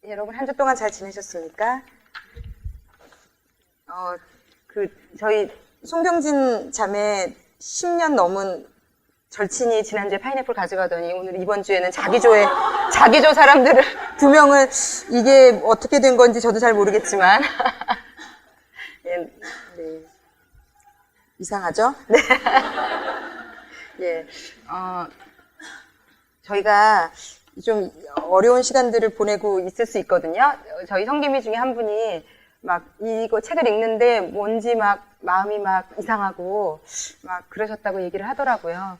여러분 한 주 동안 잘 지내셨습니까? 저희 송경진 자매 10년 넘은 절친이 지난주에 파인애플 가져가더니 오늘 이번 주에는 자기조 사람들을 2명을 이게 어떻게 된 건지 저도 잘 모르겠지만 네. 이상하죠? 네. 예. 저희가 좀 어려운 시간들을 보내고 있을 수 있거든요. 저희 성기미 중에 한 분이 막 이거 책을 읽는데 뭔지 막 마음이 막 이상하고 막 그러셨다고 얘기를 하더라고요.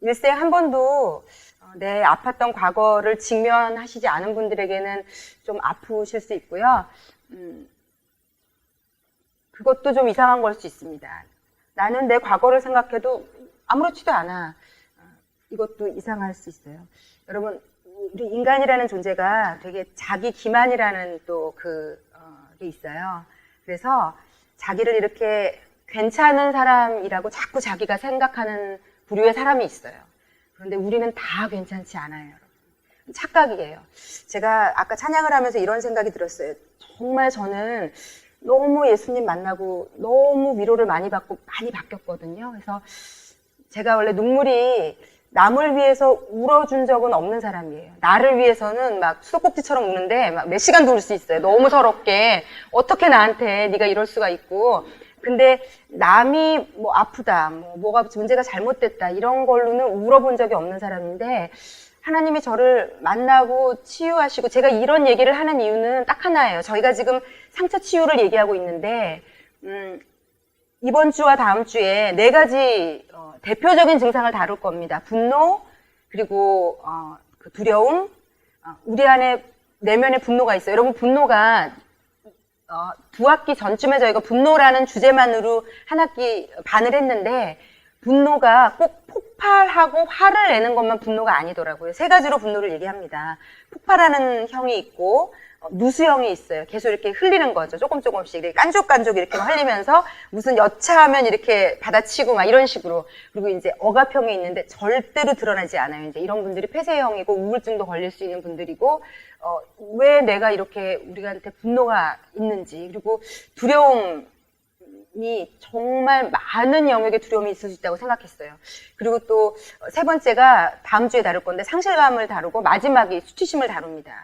일생 한 번도 내 아팠던 과거를 직면하시지 않은 분들에게는 좀 아프실 수 있고요. 그것도 좀 이상한 걸 수 있습니다. 나는 내 과거를 생각해도 아무렇지도 않아. 이것도 이상할 수 있어요. 여러분, 우리 인간이라는 존재가 되게 자기 기만이라는 또 그게 있어요. 그래서 자기를 이렇게 괜찮은 사람이라고 자꾸 자기가 생각하는 부류의 사람이 있어요. 그런데 우리는 다 괜찮지 않아요, 여러분. 착각이에요. 제가 아까 찬양을 하면서 이런 생각이 들었어요. 정말 저는 너무 예수님 만나고 너무 위로를 많이 받고 많이 바뀌었거든요. 그래서 제가 원래 눈물이 남을 위해서 울어준 적은 없는 사람이에요. 나를 위해서는 막 수도꼭지처럼 우는데 막 몇 시간도 울 수 있어요. 너무 서럽게. 어떻게 나한테 네가 이럴 수가 있고. 근데 남이 뭐 아프다, 뭐가 문제가 잘못됐다 이런 걸로는 울어본 적이 없는 사람인데 하나님이 저를 만나고 치유하시고 제가 이런 얘기를 하는 이유는 딱 하나예요. 저희가 지금 상처 치유를 얘기하고 있는데 이번 주와 다음 주에 4가지 대표적인 증상을 다룰 겁니다. 분노, 그리고 그 두려움, 우리 안에 내면의 분노가 있어요. 여러분 분노가 2학기 전쯤에 저희가 분노라는 주제만으로 한 학기 반을 했는데 분노가 꼭 폭발하고 화를 내는 것만 분노가 아니더라고요. 3가지로 분노를 얘기합니다. 폭발하는 형이 있고 누수형이 있어요. 계속 이렇게 흘리는 거죠. 조금씩 이렇게 깐족깐족 이렇게 흘리면서 무슨 여차하면 이렇게 받아치고 막 이런 식으로. 그리고 이제 억압형이 있는데 절대로 드러나지 않아요. 이제 이런 분들이 폐쇄형이고 우울증도 걸릴 수 있는 분들이고 왜 내가 이렇게 우리한테 분노가 있는지. 그리고 두려움이 정말 많은 영역의 두려움이 있을 수 있다고 생각했어요. 그리고 또 3번째가 다음 주에 다룰 건데 상실감을 다루고 마지막이 수치심을 다룹니다.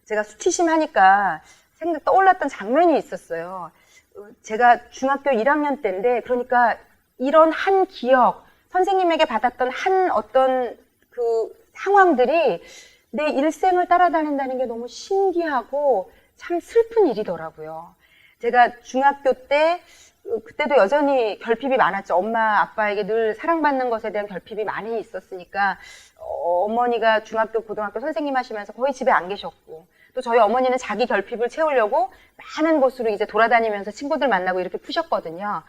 제가 수치심 하니까 떠올랐던 장면이 있었어요. 제가 중학교 1학년 때인데, 그러니까 이런 한 기억, 선생님에게 받았던 한 어떤 그 상황들이 내 일생을 따라다닌다는 게 너무 신기하고 참 슬픈 일이더라고요. 제가 중학교 때, 그때도 여전히 결핍이 많았죠. 엄마, 아빠에게 늘 사랑받는 것에 대한 결핍이 많이 있었으니까, 어머니가 중학교, 고등학교 선생님 하시면서 거의 집에 안 계셨고, 또 저희 어머니는 자기 결핍을 채우려고 많은 곳으로 이제 돌아다니면서 친구들 만나고 이렇게 푸셨거든요.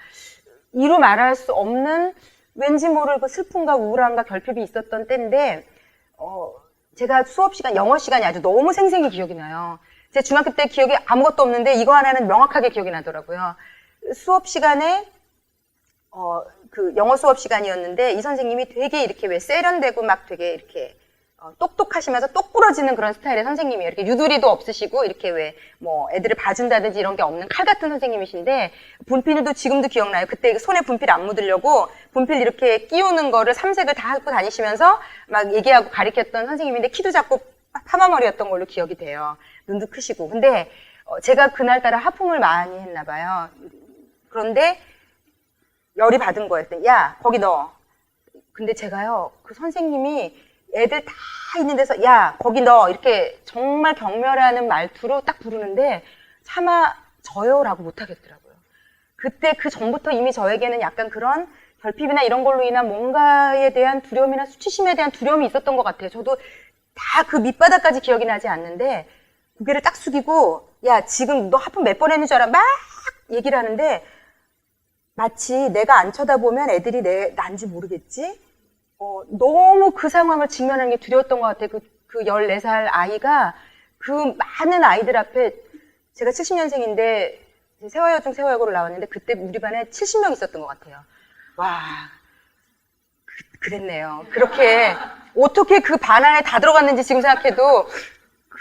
이루 말할 수 없는 왠지 모를 그 슬픔과 우울함과 결핍이 있었던 때인데, 제가 수업 시간, 영어 시간이 아주 너무 생생히 기억이 나요. 제 중학교 때 기억이 아무것도 없는데 이거 하나는 명확하게 기억이 나더라고요. 수업 시간에, 그 영어 수업 시간이었는데 이 선생님이 되게 이렇게 왜 세련되고 막 되게 이렇게 똑똑하시면서 똑부러지는 그런 스타일의 선생님이에요. 이렇게 유두리도 없으시고 이렇게 왜 뭐 애들을 봐준다든지 이런 게 없는 칼 같은 선생님이신데 분필도 지금도 기억나요. 그때 손에 분필 안 묻으려고 분필 이렇게 끼우는 거를 삼색을 다 하고 다니시면서 막 얘기하고 가르쳤던 선생님인데 키도 작고 파마머리였던 걸로 기억이 돼요. 눈도 크시고. 근데 제가 그날따라 하품을 많이 했나 봐요. 그런데 열이 받은 거예요. 야, 거기 넣어. 근데 제가요, 그 선생님이 애들 다 있는 데서 야, 거기 넣어. 이렇게 정말 경멸하는 말투로 딱 부르는데 차마 저요라고 못하겠더라고요. 그때 그 전부터 이미 저에게는 약간 그런 결핍이나 이런 걸로 인한 뭔가에 대한 두려움이나 수치심에 대한 두려움이 있었던 것 같아요. 저도 다 그 밑바닥까지 기억이 나지 않는데 고개를 딱 숙이고 야, 지금 너 하품 몇 번 했는 줄 알아? 막 얘기를 하는데 마치 내가 안 쳐다보면 애들이 난지 모르겠지? 너무 그 상황을 직면하는 게 두려웠던 것 같아요. 그 14살 아이가 그 많은 아이들 앞에 제가 70년생인데 세화여중 세화여고를 나왔는데 그때 우리 반에 70명 있었던 것 같아요. 와, 그랬네요. 그렇게 어떻게 그 반 안에 다 들어갔는지 지금 생각해도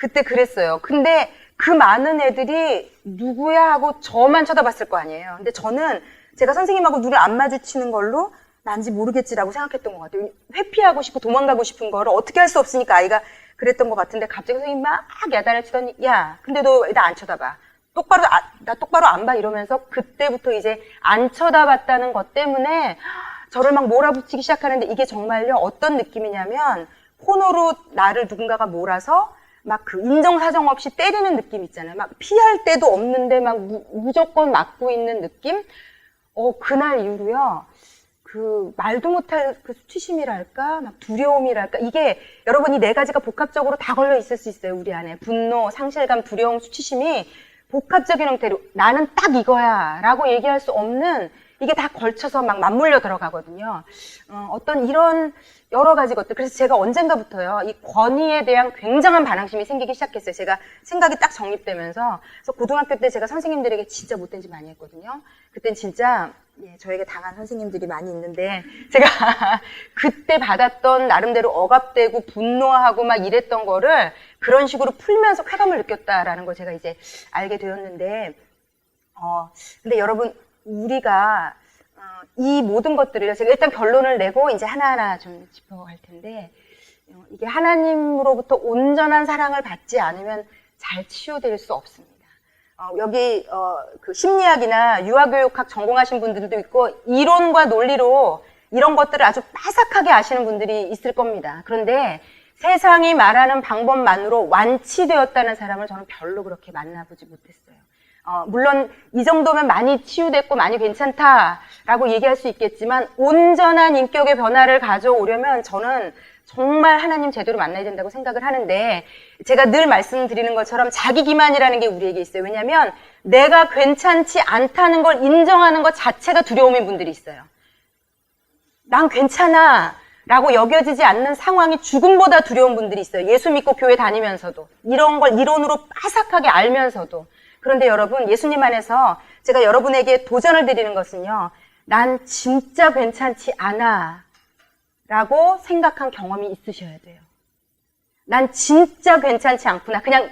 그때 그랬어요. 근데 그 많은 애들이 누구야 하고 저만 쳐다봤을 거 아니에요. 근데 저는 제가 선생님하고 눈을 안 마주치는 걸로 난지 모르겠지라고 생각했던 것 같아요. 회피하고 싶고 도망가고 싶은 거를 어떻게 할 수 없으니까 아이가 그랬던 것 같은데 갑자기 선생님이 막 야단을 치더니 야 근데 너 왜 나 안 쳐다봐. 나 똑바로 안 봐 이러면서 그때부터 이제 안 쳐다봤다는 것 때문에 저를 막 몰아붙이기 시작하는데 이게 정말요 어떤 느낌이냐면 코너로 나를 누군가가 몰아서 막 그 인정사정 없이 때리는 느낌 있잖아요. 막 피할 데도 없는데 막 무조건 맞고 있는 느낌? 그날 이후로요. 그 말도 못할 그 수치심이랄까, 막 두려움이랄까, 이게 여러분 이 네 가지가 복합적으로 다 걸려 있을 수 있어요. 우리 안에 분노, 상실감, 두려움, 수치심이 복합적인 형태로 나는 딱 이거야 라고 얘기할 수 없는 이게 다 걸쳐서 막 맞물려 들어가거든요. 어떤 이런 여러 가지 것들. 그래서 제가 언젠가부터요, 이 권위에 대한 굉장한 반항심이 생기기 시작했어요. 제가 생각이 딱 정립되면서. 그래서 고등학교 때 제가 선생님들에게 진짜 못된 짓 많이 했거든요. 그땐 진짜, 저에게 당한 선생님들이 많이 있는데, 제가 그때 받았던 나름대로 억압되고 분노하고 막 이랬던 거를 그런 식으로 풀면서 쾌감을 느꼈다라는 걸 제가 이제 알게 되었는데, 근데 여러분, 우리가 이 모든 것들을 제가 일단 결론을 내고 이제 하나하나 좀 짚어갈 텐데 이게 하나님으로부터 온전한 사랑을 받지 않으면 잘 치유될 수 없습니다. 여기 그 심리학이나 유아교육학 전공하신 분들도 있고 이론과 논리로 이런 것들을 아주 빠삭하게 아시는 분들이 있을 겁니다. 그런데 세상이 말하는 방법만으로 완치되었다는 사람을 저는 별로 그렇게 만나보지 못했어요. 물론 이 정도면 많이 치유됐고 많이 괜찮다라고 얘기할 수 있겠지만 온전한 인격의 변화를 가져오려면 저는 정말 하나님 제대로 만나야 된다고 생각을 하는데 제가 늘 말씀드리는 것처럼 자기 기만이라는 게 우리에게 있어요. 왜냐하면 내가 괜찮지 않다는 걸 인정하는 것 자체가 두려움인 분들이 있어요. 난 괜찮아 라고 여겨지지 않는 상황이 죽음보다 두려운 분들이 있어요. 예수 믿고 교회 다니면서도 이런 걸 이론으로 빠삭하게 알면서도. 그런데 여러분, 예수님 안에서 제가 여러분에게 도전을 드리는 것은요, 난 진짜 괜찮지 않아 라고 생각한 경험이 있으셔야 돼요. 난 진짜 괜찮지 않구나. 그냥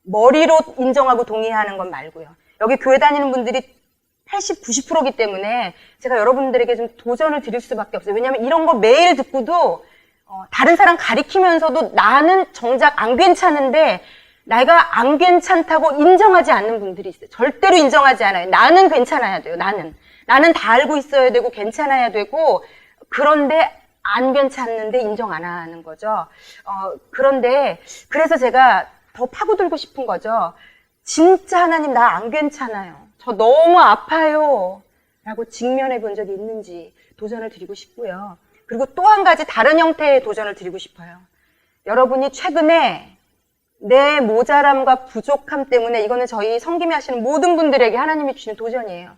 머리로 인정하고 동의하는 건 말고요. 여기 교회 다니는 분들이 80, 90%이기 때문에 제가 여러분들에게 좀 도전을 드릴 수밖에 없어요. 왜냐하면 이런 거 매일 듣고도 다른 사람 가리키면서도 나는 정작 안 괜찮은데 내가 안 괜찮다고 인정하지 않는 분들이 있어요. 절대로 인정하지 않아요. 나는 괜찮아야 돼요. 나는 다 알고 있어야 되고 괜찮아야 되고 그런데 안 괜찮는데 인정 안 하는 거죠. 그런데 그래서 제가 더 파고들고 싶은 거죠. 진짜 하나님 나 안 괜찮아요. 저 너무 아파요. 라고 직면해 본 적이 있는지 도전을 드리고 싶고요. 그리고 또 한 가지 다른 형태의 도전을 드리고 싶어요. 여러분이 최근에 내 모자람과 부족함 때문에 이거는 저희 섬김이 하시는 모든 분들에게 하나님이 주신 도전이에요.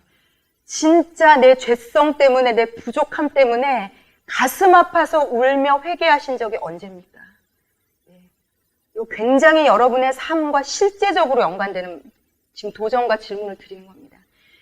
진짜 내 죄성 때문에 내 부족함 때문에 가슴 아파서 울며 회개하신 적이 언제입니까? 이거 굉장히 여러분의 삶과 실제적으로 연관되는 지금 도전과 질문을 드리는 겁니다.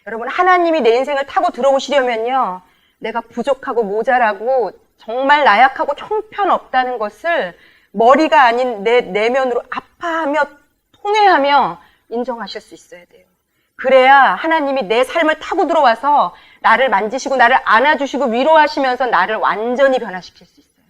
여러분 하나님이 내 인생을 타고 들어오시려면요. 내가 부족하고 모자라고 정말 나약하고 형편없다는 것을 머리가 아닌 내 내면으로 아파하며 통회하며 인정하실 수 있어야 돼요. 그래야 하나님이 내 삶을 타고 들어와서 나를 만지시고 나를 안아주시고 위로하시면서 나를 완전히 변화시킬 수 있어요.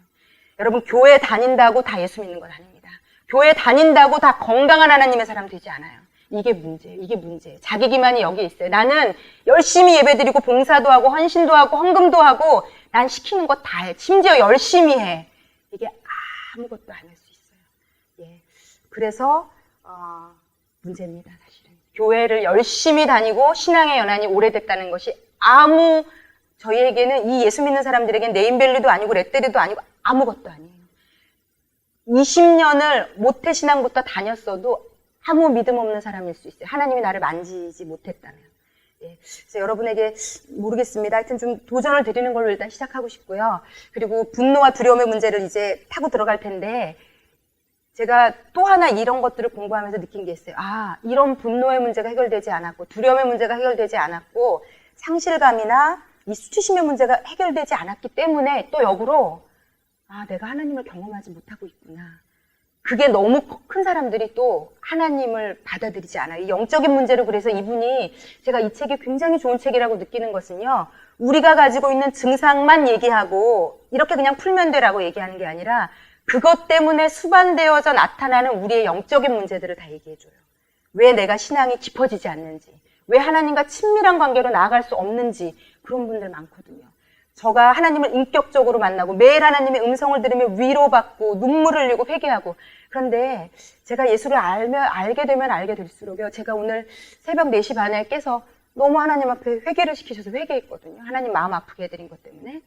여러분 교회 다닌다고 다 예수 믿는 건 아닙니다. 교회 다닌다고 다 건강한 하나님의 사람 되지 않아요. 이게 문제예요. 자기 기만이 여기에 있어요. 나는 열심히 예배드리고 봉사도 하고 헌신도 하고 헌금도 하고 난 시키는 거 다 해. 심지어 열심히 해. 이게 아무것도 안 할 수 있어요. 그래서 문제입니다. 사실은 교회를 열심히 다니고 신앙의 연한이 오래됐다는 것이 저희에게는 이 예수 믿는 사람들에게는 네임밸류도 아니고 레떼리도 아니고 아무것도 아니에요. 20년을 모태신앙부터 다녔어도 아무 믿음 없는 사람일 수 있어요. 하나님이 나를 만지지 못했다면. 그래서 여러분에게 모르겠습니다. 하여튼 좀 도전을 드리는 걸로 일단 시작하고 싶고요. 그리고 분노와 두려움의 문제를 이제 타고 들어갈 텐데 제가 또 하나 이런 것들을 공부하면서 느낀 게 있어요. 이런 분노의 문제가 해결되지 않았고 두려움의 문제가 해결되지 않았고 상실감이나 이 수치심의 문제가 해결되지 않았기 때문에 또 역으로 내가 하나님을 경험하지 못하고 있구나. 그게 너무 큰 사람들이 또 하나님을 받아들이지 않아요. 영적인 문제로. 그래서 이분이, 제가 이 책이 굉장히 좋은 책이라고 느끼는 것은요, 우리가 가지고 있는 증상만 얘기하고 이렇게 그냥 풀면 되라고 얘기하는 게 아니라 그것 때문에 수반되어져 나타나는 우리의 영적인 문제들을 다 얘기해줘요. 왜 내가 신앙이 깊어지지 않는지, 왜 하나님과 친밀한 관계로 나아갈 수 없는지, 그런 분들 많거든요. 저가 하나님을 인격적으로 만나고 매일 하나님의 음성을 들으며 위로받고 눈물을 흘리고 회개하고, 그런데 제가 예수를 알게 되면 알게 될수록요, 제가 오늘 새벽 4시 반에 깨서 너무 하나님 앞에 회개를 시키셔서 회개했거든요. 하나님 마음 아프게 해드린 것 때문에.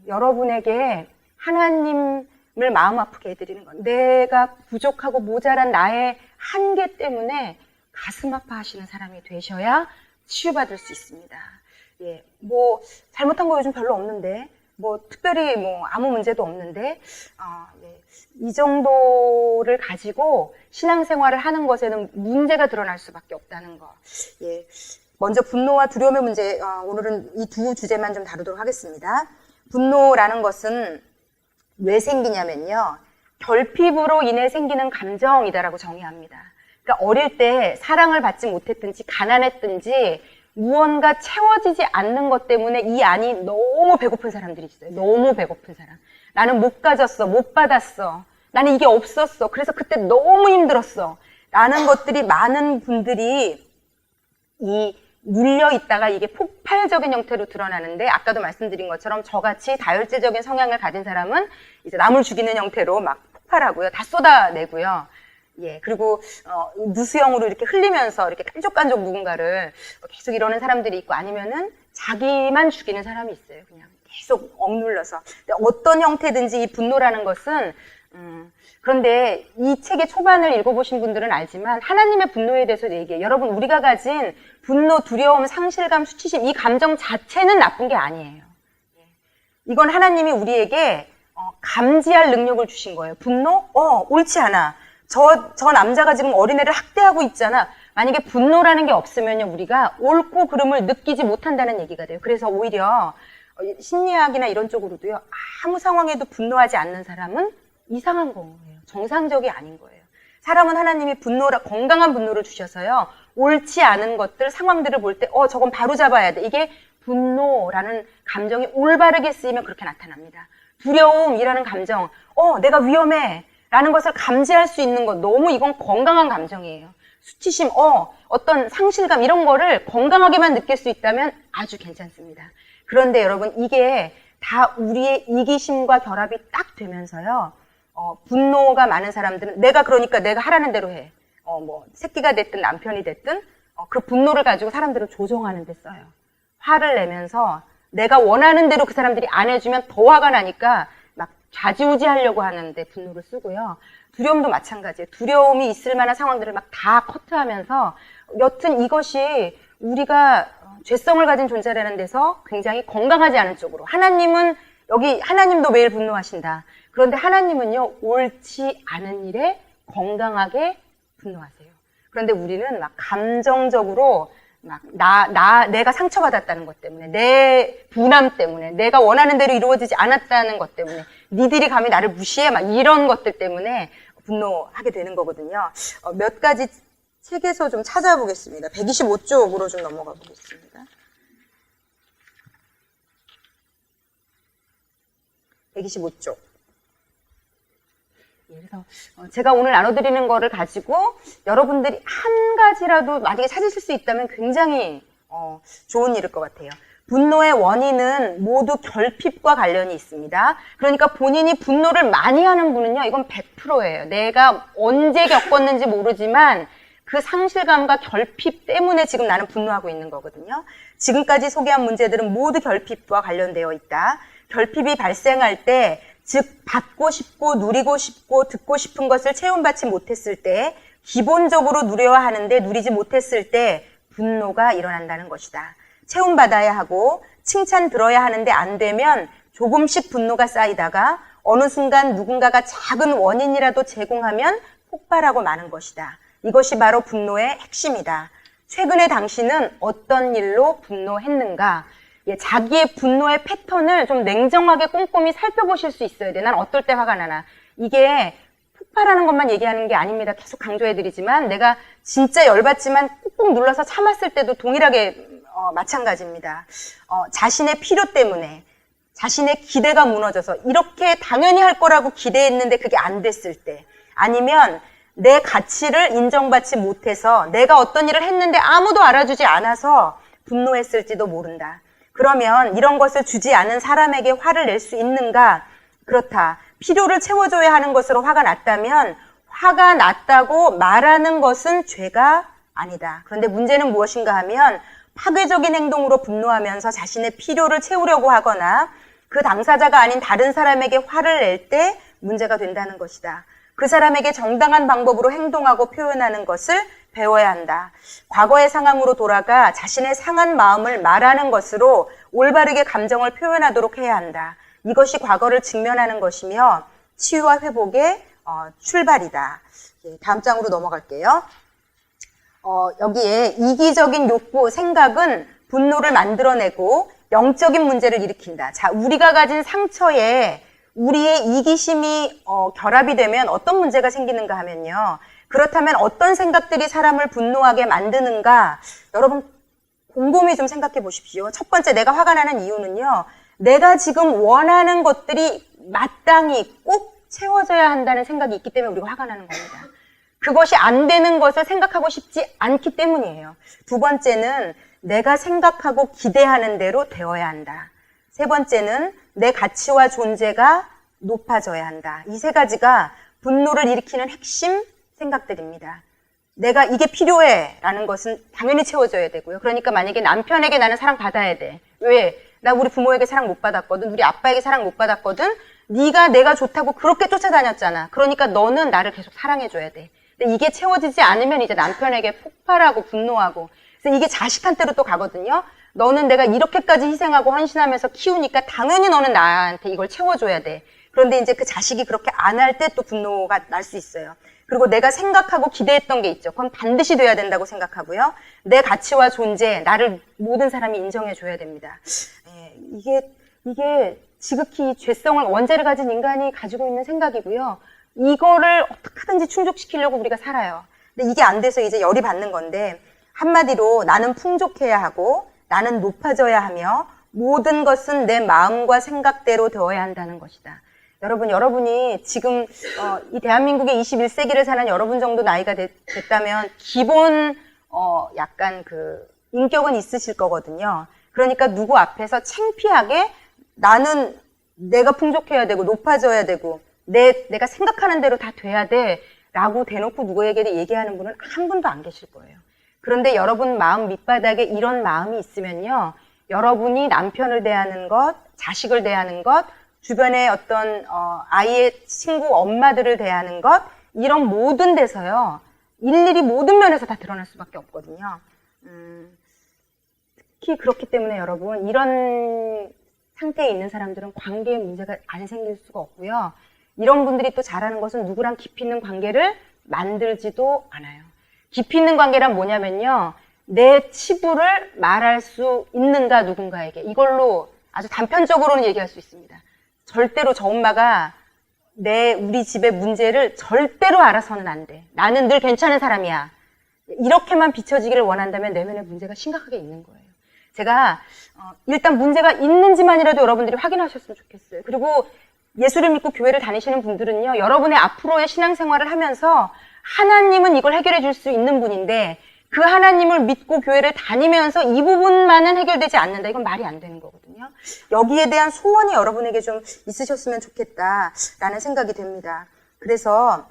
여러분에게 하나님을 마음 아프게 해드리는 건, 내가 부족하고 모자란 나의 한계 때문에 가슴 아파하시는 사람이 되셔야 치유받을 수 있습니다. 예, 뭐 잘못한 거 요즘 별로 없는데, 뭐 특별히 뭐 아무 문제도 없는데, 예, 이 정도를 가지고 신앙생활을 하는 것에는 문제가 드러날 수밖에 없다는 거. 예, 먼저 분노와 두려움의 문제, 오늘은 이 두 주제만 좀 다루도록 하겠습니다. 분노라는 것은 왜 생기냐면요, 결핍으로 인해 생기는 감정이다라고 정의합니다. 그러니까 어릴 때 사랑을 받지 못했든지 가난했든지 무언가 채워지지 않는 것 때문에 이 안이 너무 배고픈 사람들이 있어요. 너무 배고픈 사람. 나는 못 가졌어, 못 받았어, 나는 이게 없었어, 그래서 그때 너무 힘들었어 라는 것들이, 많은 분들이 이 눌려 있다가 이게 폭발적인 형태로 드러나는데, 아까도 말씀드린 것처럼 저같이 다혈질적인 성향을 가진 사람은 이제 남을 죽이는 형태로 막 폭발하고요, 다 쏟아내고요. 예, 그리고 누수형으로 이렇게 흘리면서 이렇게 깐족깐족 누군가를 계속 이러는 사람들이 있고, 아니면은 자기만 죽이는 사람이 있어요. 그냥 계속 억눌러서. 근데 어떤 형태든지 이 분노라는 것은, 그런데 이 책의 초반을 읽어보신 분들은 알지만 하나님의 분노에 대해서 얘기해요. 여러분, 우리가 가진 분노, 두려움, 상실감, 수치심, 이 감정 자체는 나쁜 게 아니에요. 이건 하나님이 우리에게 감지할 능력을 주신 거예요. 분노? 옳지 않아. 저 남자가 지금 어린애를 학대하고 있잖아. 만약에 분노라는 게 없으면요, 우리가 옳고 그름을 느끼지 못한다는 얘기가 돼요. 그래서 오히려 심리학이나 이런 쪽으로도요, 아무 상황에도 분노하지 않는 사람은 이상한 거예요. 정상적이 아닌 거예요. 사람은 하나님이 건강한 분노를 주셔서요, 옳지 않은 것들, 상황들을 볼 때 저건 바로 잡아야 돼. 이게 분노라는 감정이 올바르게 쓰이면 그렇게 나타납니다. 두려움이라는 감정, 내가 위험해 라는 것을 감지할 수 있는 것, 너무 이건 건강한 감정이에요. 수치심, 어떤 상실감, 이런 거를 건강하게만 느낄 수 있다면 아주 괜찮습니다. 그런데 여러분, 이게 다 우리의 이기심과 결합이 딱 되면서요, 분노가 많은 사람들은 그러니까 내가 하라는 대로 해. 뭐 새끼가 됐든 남편이 됐든 그 분노를 가지고 사람들을 조종하는 데 써요. 화를 내면서 내가 원하는 대로 그 사람들이 안 해주면 더 화가 나니까 막 좌지우지하려고 하는데 분노를 쓰고요. 두려움도 마찬가지예요. 두려움이 있을 만한 상황들을 막 다 커트하면서, 여튼 이것이 우리가 죄성을 가진 존재라는 데서 굉장히 건강하지 않은 쪽으로, 하나님도 매일 분노하신다. 그런데 하나님은요, 옳지 않은 일에 건강하게 분노하세요. 그런데 우리는 막 감정적으로 내가 상처받았다는 것 때문에, 내 분함 때문에, 내가 원하는 대로 이루어지지 않았다는 것 때문에, 니들이 감히 나를 무시해, 막 이런 것들 때문에 분노하게 되는 거거든요. 몇 가지 책에서 좀 찾아보겠습니다. 125쪽으로 좀 넘어가 보겠습니다. 125쪽. 그래서 제가 오늘 나눠드리는 거를 가지고 여러분들이 한 가지라도 만약에 찾으실 수 있다면 굉장히 좋은 일일 것 같아요. 분노의 원인은 모두 결핍과 관련이 있습니다. 그러니까 본인이 분노를 많이 하는 분은요, 이건 100%예요. 내가 언제 겪었는지 모르지만 그 상실감과 결핍 때문에 지금 나는 분노하고 있는 거거든요. 지금까지 소개한 문제들은 모두 결핍과 관련되어 있다. 결핍이 발생할 때, 즉 받고 싶고 누리고 싶고 듣고 싶은 것을 체험받지 못했을 때, 기본적으로 누려야 하는데 누리지 못했을 때 분노가 일어난다는 것이다. 체험받아야 하고 칭찬 들어야 하는데 안 되면 조금씩 분노가 쌓이다가 어느 순간 누군가가 작은 원인이라도 제공하면 폭발하고 마는 것이다. 이것이 바로 분노의 핵심이다. 최근에 당신은 어떤 일로 분노했는가? 자기의 분노의 패턴을 좀 냉정하게 꼼꼼히 살펴보실 수 있어야 돼. 난 어떨 때 화가 나나. 이게 폭발하는 것만 얘기하는 게 아닙니다. 계속 강조해드리지만 내가 진짜 열받지만 꾹꾹 눌러서 참았을 때도 동일하게 마찬가지입니다. 자신의 필요 때문에 자신의 기대가 무너져서 이렇게 당연히 할 거라고 기대했는데 그게 안 됐을 때, 아니면 내 가치를 인정받지 못해서 내가 어떤 일을 했는데 아무도 알아주지 않아서 분노했을지도 모른다. 그러면 이런 것을 주지 않은 사람에게 화를 낼 수 있는가? 그렇다. 필요를 채워줘야 하는 것으로 화가 났다면 화가 났다고 말하는 것은 죄가 아니다. 그런데 문제는 무엇인가 하면 파괴적인 행동으로 분노하면서 자신의 필요를 채우려고 하거나 그 당사자가 아닌 다른 사람에게 화를 낼 때 문제가 된다는 것이다. 그 사람에게 정당한 방법으로 행동하고 표현하는 것을 배워야 한다. 과거의 상황으로 돌아가 자신의 상한 마음을 말하는 것으로 올바르게 감정을 표현하도록 해야 한다. 이것이 과거를 직면하는 것이며 치유와 회복의 출발이다. 다음 장으로 넘어갈게요. 여기에 이기적인 욕구, 생각은 분노를 만들어내고 영적인 문제를 일으킨다. 자, 우리가 가진 상처에 우리의 이기심이 결합이 되면 어떤 문제가 생기는가 하면요. 그렇다면 어떤 생각들이 사람을 분노하게 만드는가? 여러분 곰곰이 좀 생각해 보십시오. 첫 번째, 내가 화가 나는 이유는요. 내가 지금 원하는 것들이 마땅히 꼭 채워져야 한다는 생각이 있기 때문에 우리가 화가 나는 겁니다. 그것이 안 되는 것을 생각하고 싶지 않기 때문이에요. 두 번째는 내가 생각하고 기대하는 대로 되어야 한다. 세 번째는 내 가치와 존재가 높아져야 한다. 이 세 가지가 분노를 일으키는 핵심 생각들입니다. 내가 이게 필요해 라는 것은 당연히 채워져야 되고요. 그러니까 만약에 남편에게 나는 사랑받아야 돼. 왜? 나 우리 부모에게 사랑 못 받았거든. 우리 아빠에게 사랑 못 받았거든. 네가 내가 좋다고 그렇게 쫓아다녔잖아. 그러니까 너는 나를 계속 사랑해줘야 돼. 근데 이게 채워지지 않으면 이제 남편에게 폭발하고 분노하고, 그래서 이게 자식한테로 또 가거든요. 너는 내가 이렇게까지 희생하고 헌신하면서 키우니까 당연히 너는 나한테 이걸 채워줘야 돼. 그런데 이제 그 자식이 그렇게 안 할 때 또 분노가 날 수 있어요. 그리고 내가 생각하고 기대했던 게 있죠. 그건 반드시 돼야 된다고 생각하고요. 내 가치와 존재, 나를 모든 사람이 인정해줘야 됩니다. 이게 지극히 죄성을, 원죄를 가진 인간이 가지고 있는 생각이고요. 이거를 어떻게든지 충족시키려고 우리가 살아요. 근데 이게 안 돼서 이제 열이 받는 건데, 한마디로 나는 풍족해야 하고 나는 높아져야 하며 모든 것은 내 마음과 생각대로 되어야 한다는 것이다. 여러분이 지금 이 대한민국의 21세기를 사는 여러분 정도 나이가 됐다면 기본 약간 그 인격은 있으실 거거든요. 그러니까 누구 앞에서 창피하게 나는 내가 풍족해야 되고 높아져야 되고 내가 생각하는 대로 다 돼야 돼 라고 대놓고 누구에게 얘기하는 분은 한 분도 안 계실 거예요. 그런데 여러분 마음 밑바닥에 이런 마음이 있으면요, 여러분이 남편을 대하는 것, 자식을 대하는 것, 주변의 어떤 아이의 친구, 엄마들을 대하는 것, 이런 모든 데서요, 일일이 모든 면에서 다 드러날 수밖에 없거든요. 특히 그렇기 때문에 여러분, 이런 상태에 있는 사람들은 관계에 문제가 안 생길 수가 없고요. 이런 분들이 또 잘하는 것은 누구랑 깊이 있는 관계를 만들지도 않아요. 깊이 있는 관계란 뭐냐면요, 내 치부를 말할 수 있는가 누군가에게, 이걸로 아주 단편적으로는 얘기할 수 있습니다. 절대로 저 엄마가 우리 집의 문제를 절대로 알아서는 안 돼. 나는 늘 괜찮은 사람이야. 이렇게만 비춰지기를 원한다면 내면에 문제가 심각하게 있는 거예요. 제가 일단 문제가 있는지만이라도 여러분들이 확인하셨으면 좋겠어요. 그리고 예수를 믿고 교회를 다니시는 분들은요, 여러분의 앞으로의 신앙생활을 하면서 하나님은 이걸 해결해 줄 수 있는 분인데 그 하나님을 믿고 교회를 다니면서 이 부분만은 해결되지 않는다. 이건 말이 안 되는 거거든요. 여기에 대한 소원이 여러분에게 좀 있으셨으면 좋겠다라는 생각이 됩니다. 그래서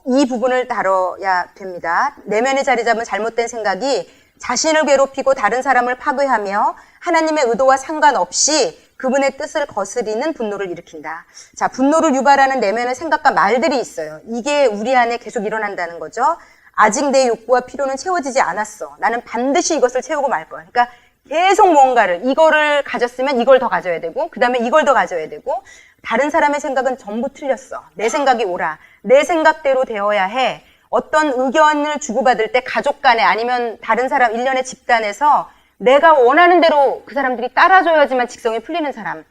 이 부분을 다뤄야 됩니다. 내면에 자리 잡은 잘못된 생각이 자신을 괴롭히고 다른 사람을 파괴하며 하나님의 의도와 상관없이 그분의 뜻을 거스리는 분노를 일으킨다. 자, 분노를 유발하는 내면의 생각과 말들이 있어요. 이게 우리 안에 계속 일어난다는 거죠. 아직 내 욕구와 필요는 채워지지 않았어. 나는 반드시 이것을 채우고 말 거야. 그러니까 계속 뭔가를, 이거를 가졌으면 이걸 더 가져야 되고, 그 다음에 이걸 더 가져야 되고, 다른 사람의 생각은 전부 틀렸어. 내 생각이 옳아. 내 생각대로 되어야 해. 어떤 의견을 주고받을 때 가족 간에 아니면 다른 사람, 일련의 집단에서 내가 원하는 대로 그 사람들이 따라줘야지만 직성이 풀리는 사람,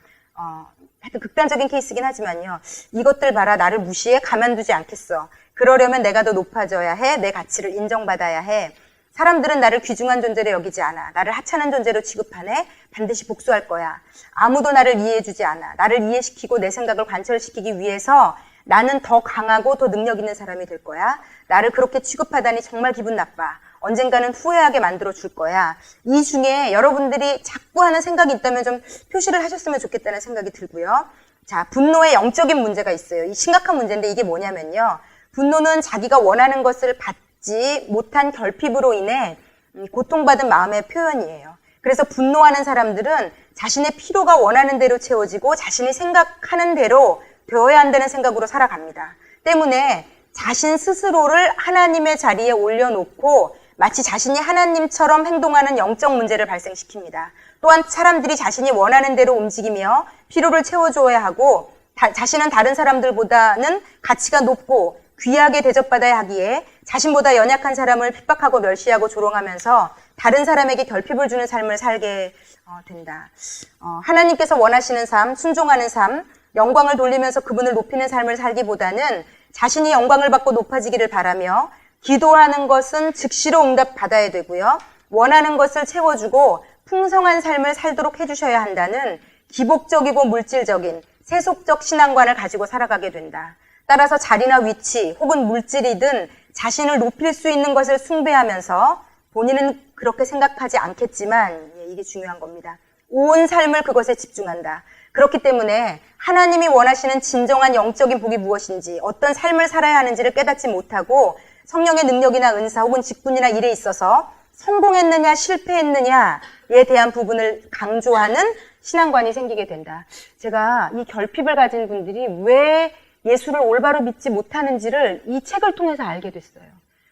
하여튼 극단적인 케이스긴 하지만요. 이것들 봐라, 나를 무시해? 가만두지 않겠어. 그러려면 내가 더 높아져야 해. 내 가치를 인정받아야 해. 사람들은 나를 귀중한 존재로 여기지 않아. 나를 하찮은 존재로 취급하네. 반드시 복수할 거야. 아무도 나를 이해해주지 않아. 나를 이해시키고 내 생각을 관철시키기 위해서 나는 더 강하고 더 능력 있는 사람이 될 거야. 나를 그렇게 취급하다니 정말 기분 나빠. 언젠가는 후회하게 만들어 줄 거야. 이 중에 여러분들이 자꾸 하는 생각이 있다면 좀 표시를 하셨으면 좋겠다는 생각이 들고요. 자, 분노에 영적인 문제가 있어요. 이 심각한 문제인데 이게 뭐냐면요. 분노는 자기가 원하는 것을 받지 못한 결핍으로 인해 고통받은 마음의 표현이에요. 그래서 분노하는 사람들은 자신의 필요가 원하는 대로 채워지고 자신이 생각하는 대로 되어야 한다는 생각으로 살아갑니다. 때문에 자신 스스로를 하나님의 자리에 올려놓고 마치 자신이 하나님처럼 행동하는 영적 문제를 발생시킵니다. 또한 사람들이 자신이 원하는 대로 움직이며 필요를 채워줘야 하고 자신은 다른 사람들보다는 가치가 높고 귀하게 대접받아야 하기에 자신보다 연약한 사람을 핍박하고 멸시하고 조롱하면서 다른 사람에게 결핍을 주는 삶을 살게 된다. 하나님께서 원하시는 삶, 순종하는 삶, 영광을 돌리면서 그분을 높이는 삶을 살기보다는 자신이 영광을 받고 높아지기를 바라며 기도하는 것은 즉시로 응답받아야 되고요. 원하는 것을 채워주고 풍성한 삶을 살도록 해주셔야 한다는 기복적이고 물질적인 세속적 신앙관을 가지고 살아가게 된다. 따라서 자리나 위치 혹은 물질이든 자신을 높일 수 있는 것을 숭배하면서 본인은 그렇게 생각하지 않겠지만 이게 중요한 겁니다. 온 삶을 그것에 집중한다. 그렇기 때문에 하나님이 원하시는 진정한 영적인 복이 무엇인지 어떤 삶을 살아야 하는지를 깨닫지 못하고 성령의 능력이나 은사 혹은 직분이나 일에 있어서 성공했느냐 실패했느냐에 대한 부분을 강조하는 신앙관이 생기게 된다. 제가 이 결핍을 가진 분들이 왜 예수를 올바로 믿지 못하는지를 이 책을 통해서 알게 됐어요.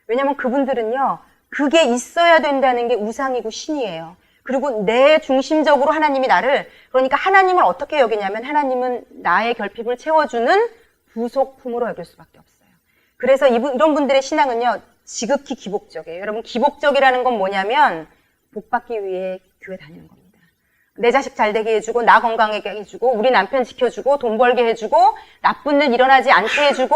왜냐하면 그분들은요, 그게 있어야 된다는 게 우상이고 신이에요. 그리고 내 중심적으로 하나님이 나를, 그러니까 하나님을 어떻게 여기냐면 하나님은 나의 결핍을 채워주는 부속품으로 여길 수밖에 없어요. 그래서 이런 분들의 신앙은요, 지극히 기복적이에요. 여러분, 기복적이라는 건 뭐냐면 복 받기 위해 교회 다니는 겁니다. 내 자식 잘 되게 해주고, 나 건강하게 해주고, 우리 남편 지켜주고, 돈 벌게 해주고, 나쁜 일 일어나지 않게 해주고,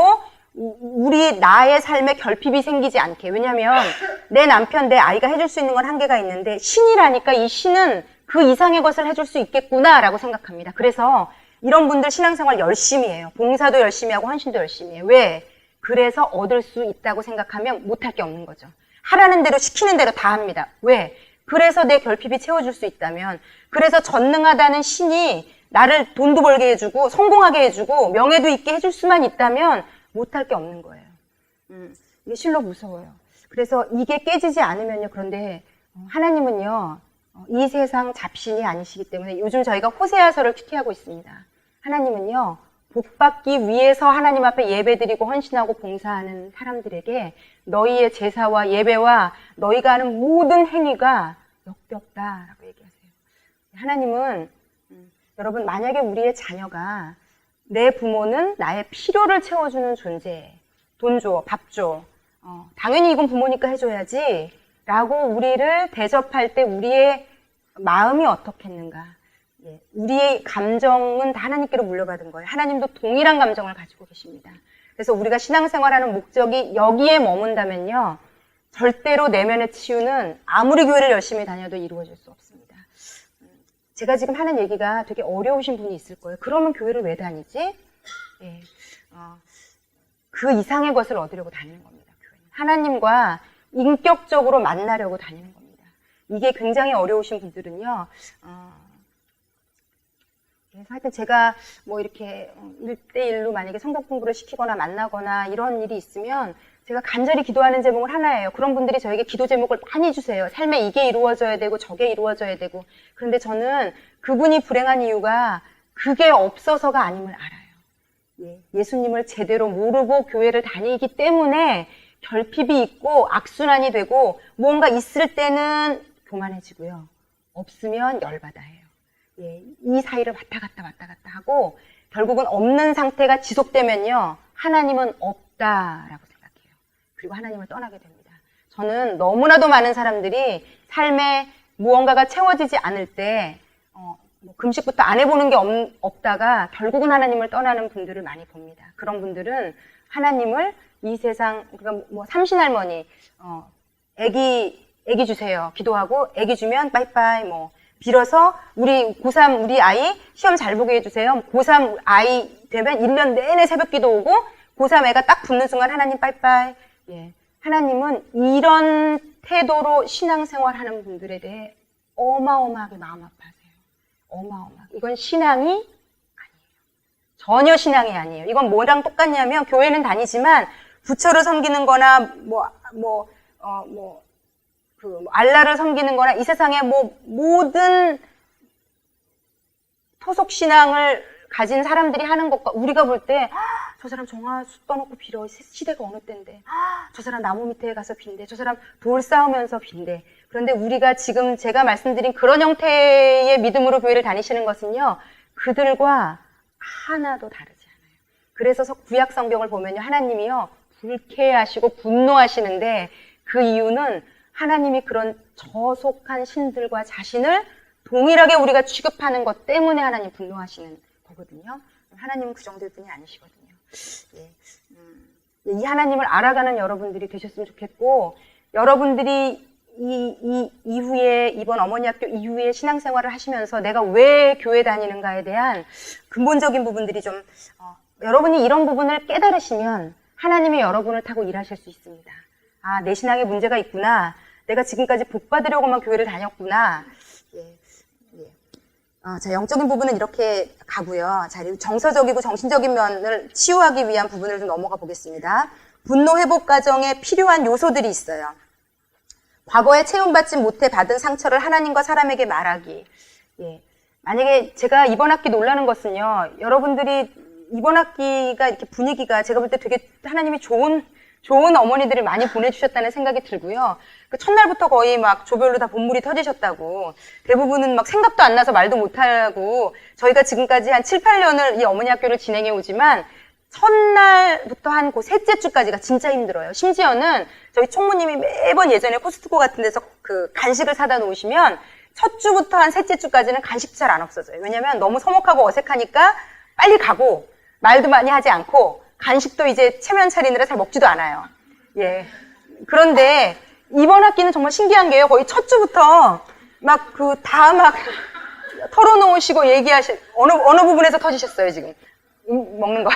나의 삶에 결핍이 생기지 않게. 왜냐면 내 남편, 내 아이가 해줄 수 있는 건 한계가 있는데 신이라니까 이 신은 그 이상의 것을 해줄 수 있겠구나라고 생각합니다. 그래서 이런 분들 신앙생활 열심히 해요. 봉사도 열심히 하고 헌신도 열심히 해요. 왜? 그래서 얻을 수 있다고 생각하면 못할 게 없는 거죠. 하라는 대로 시키는 대로 다 합니다. 왜? 그래서 내 결핍이 채워줄 수 있다면, 그래서 전능하다는 신이 나를 돈도 벌게 해주고 성공하게 해주고 명예도 있게 해줄 수만 있다면 못할 게 없는 거예요. 이게 실로 무서워요. 그래서 이게 깨지지 않으면요. 그런데 하나님은요, 이 세상 잡신이 아니시기 때문에 요즘 저희가 호세아서를 큐티하고 있습니다. 하나님은요, 복받기 위해서 하나님 앞에 예배드리고 헌신하고 봉사하는 사람들에게 너희의 제사와 예배와 너희가 하는 모든 행위가 역겹다라고 얘기하세요. 하나님은 여러분, 만약에 우리의 자녀가 내 부모는 나의 필요를 채워주는 존재, 돈 줘, 밥 줘, 당연히 이건 부모니까 해줘야지 라고 우리를 대접할 때 우리의 마음이 어떻겠는가. 우리의 감정은 다 하나님께로 물려받은 거예요. 하나님도 동일한 감정을 가지고 계십니다. 그래서 우리가 신앙생활하는 목적이 여기에 머문다면요, 절대로 내면의 치유는 아무리 교회를 열심히 다녀도 이루어질 수 없습니다. 제가 지금 하는 얘기가 되게 어려우신 분이 있을 거예요. 그러면 교회를 왜 다니지? 그 이상의 것을 얻으려고 다니는 겁니다. 교회는. 하나님과 인격적으로 만나려고 다니는 겁니다. 이게 굉장히 어려우신 분들은요, 그래서 하여튼 제가 뭐 이렇게 1대1로 만약에 성경 공부를 시키거나 만나거나 이런 일이 있으면 제가 간절히 기도하는 제목을 하나예요. 그런 분들이 저에게 기도 제목을 많이 주세요. 삶에 이게 이루어져야 되고 저게 이루어져야 되고. 그런데 저는 그분이 불행한 이유가 그게 없어서가 아님을 알아요. 예수님을 제대로 모르고 교회를 다니기 때문에 결핍이 있고 악순환이 되고 뭔가 있을 때는 교만해지고요. 없으면 열받아해요. 이 사이를 왔다 갔다 하고 결국은 없는 상태가 지속되면요, 하나님은 없다라고 생각해요. 그리고 하나님을 떠나게 됩니다. 저는 너무나도 많은 사람들이 삶에 무언가가 채워지지 않을 때 뭐 금식부터 안 해보는 게 없다가 결국은 하나님을 떠나는 분들을 많이 봅니다. 그런 분들은 하나님을 이 세상, 그러니까 뭐 삼신할머니, 애기 주세요. 기도하고 애기 주면 빠이빠이 뭐 빌어서 우리 고3 우리 아이 시험 잘 보게 해주세요. 고3 아이 되면 1년 내내 새벽 기도 오고 고3 애가 딱 붙는 순간 하나님 빠이빠이. 예. 하나님은 이런 태도로 신앙생활하는 분들에 대해 어마어마하게 마음 아파하세요. 어마어마하게. 이건 신앙이 아니에요. 전혀 신앙이 아니에요. 이건 뭐랑 똑같냐면 교회는 다니지만 부처를 섬기는 거나 알라를 섬기는 거나 이 세상의 모든 토속 신앙을 가진 사람들이 하는 것과 우리가 볼 때 저 사람 정화 숯 떠놓고 빌어. 시대가 어느 때인데. 저 사람 나무 밑에 가서 빈대. 저 사람 돌 쌓으면서 빈대. 그런데 우리가 지금 제가 말씀드린 그런 형태의 믿음으로 교회를 다니시는 것은요. 그들과 하나도 다르지 않아요. 그래서 구약 성경을 보면요. 하나님이요. 불쾌하시고 분노하시는데 그 이유는 하나님이 그런 저속한 신들과 자신을 동일하게 우리가 취급하는 것 때문에 하나님 분노하시는 거거든요. 하나님은 그 정도의 분이 아니시거든요. 예. 이 하나님을 알아가는 여러분들이 되셨으면 좋겠고, 여러분들이 이 이후에, 이번 어머니 학교 이후에 신앙생활을 하시면서 내가 왜 교회 다니는가에 대한 근본적인 부분들이 좀, 여러분이 이런 부분을 깨달으시면 하나님이 여러분을 타고 일하실 수 있습니다. 아, 내 신앙에 문제가 있구나. 내가 지금까지 복 받으려고만 교회를 다녔구나. 예. 자, 영적인 부분은 이렇게 가고요. 자, 정서적이고 정신적인 면을 치유하기 위한 부분을 좀 넘어가 보겠습니다. 분노 회복 과정에 필요한 요소들이 있어요. 과거에 체험받지 못해 받은 상처를 하나님과 사람에게 말하기. 예. 만약에 제가 이번 학기 놀라는 것은요, 여러분들이 이번 학기가 이렇게 분위기가 제가 볼 때 되게 하나님이 좋은 어머니들을 많이 보내주셨다는 생각이 들고요. 그 첫날부터 거의 막 조별로 다 본물이 터지셨다고. 대부분은 막 생각도 안 나서 말도 못하고, 저희가 지금까지 한 7, 8년을 이 어머니 학교를 진행해 오지만, 첫날부터 한 그 셋째 주까지가 진짜 힘들어요. 심지어는 저희 총무님이 매번 예전에 코스트코 같은 데서 그 간식을 사다 놓으시면, 첫 주부터 한 셋째 주까지는 간식도 잘 안 없어져요. 왜냐면 너무 서먹하고 어색하니까 빨리 가고, 말도 많이 하지 않고, 간식도 이제 체면 차리느라 잘 먹지도 않아요. 예. 그런데 이번 학기는 정말 신기한 게요. 거의 첫 주부터 막 털어놓으시고 어느 부분에서 터지셨어요, 지금? 먹는 거요?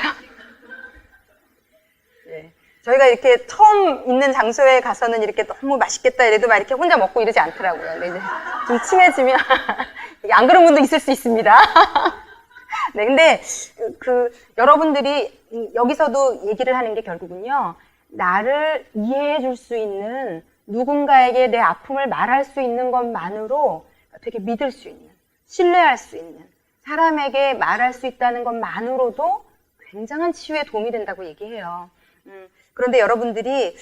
예. 저희가 이렇게 처음 있는 장소에 가서는 이렇게 너무 맛있겠다 이래도 막 이렇게 혼자 먹고 이러지 않더라고요. 근데 이제 좀 친해지면 안 그런 분도 있을 수 있습니다. 네, 근데 여러분들이 여기서도 얘기를 하는 게 결국은요, 나를 이해해 줄 수 있는 누군가에게 내 아픔을 말할 수 있는 것만으로 되게 믿을 수 있는, 신뢰할 수 있는, 사람에게 말할 수 있다는 것만으로도 굉장한 치유에 도움이 된다고 얘기해요. 그런데 여러분들이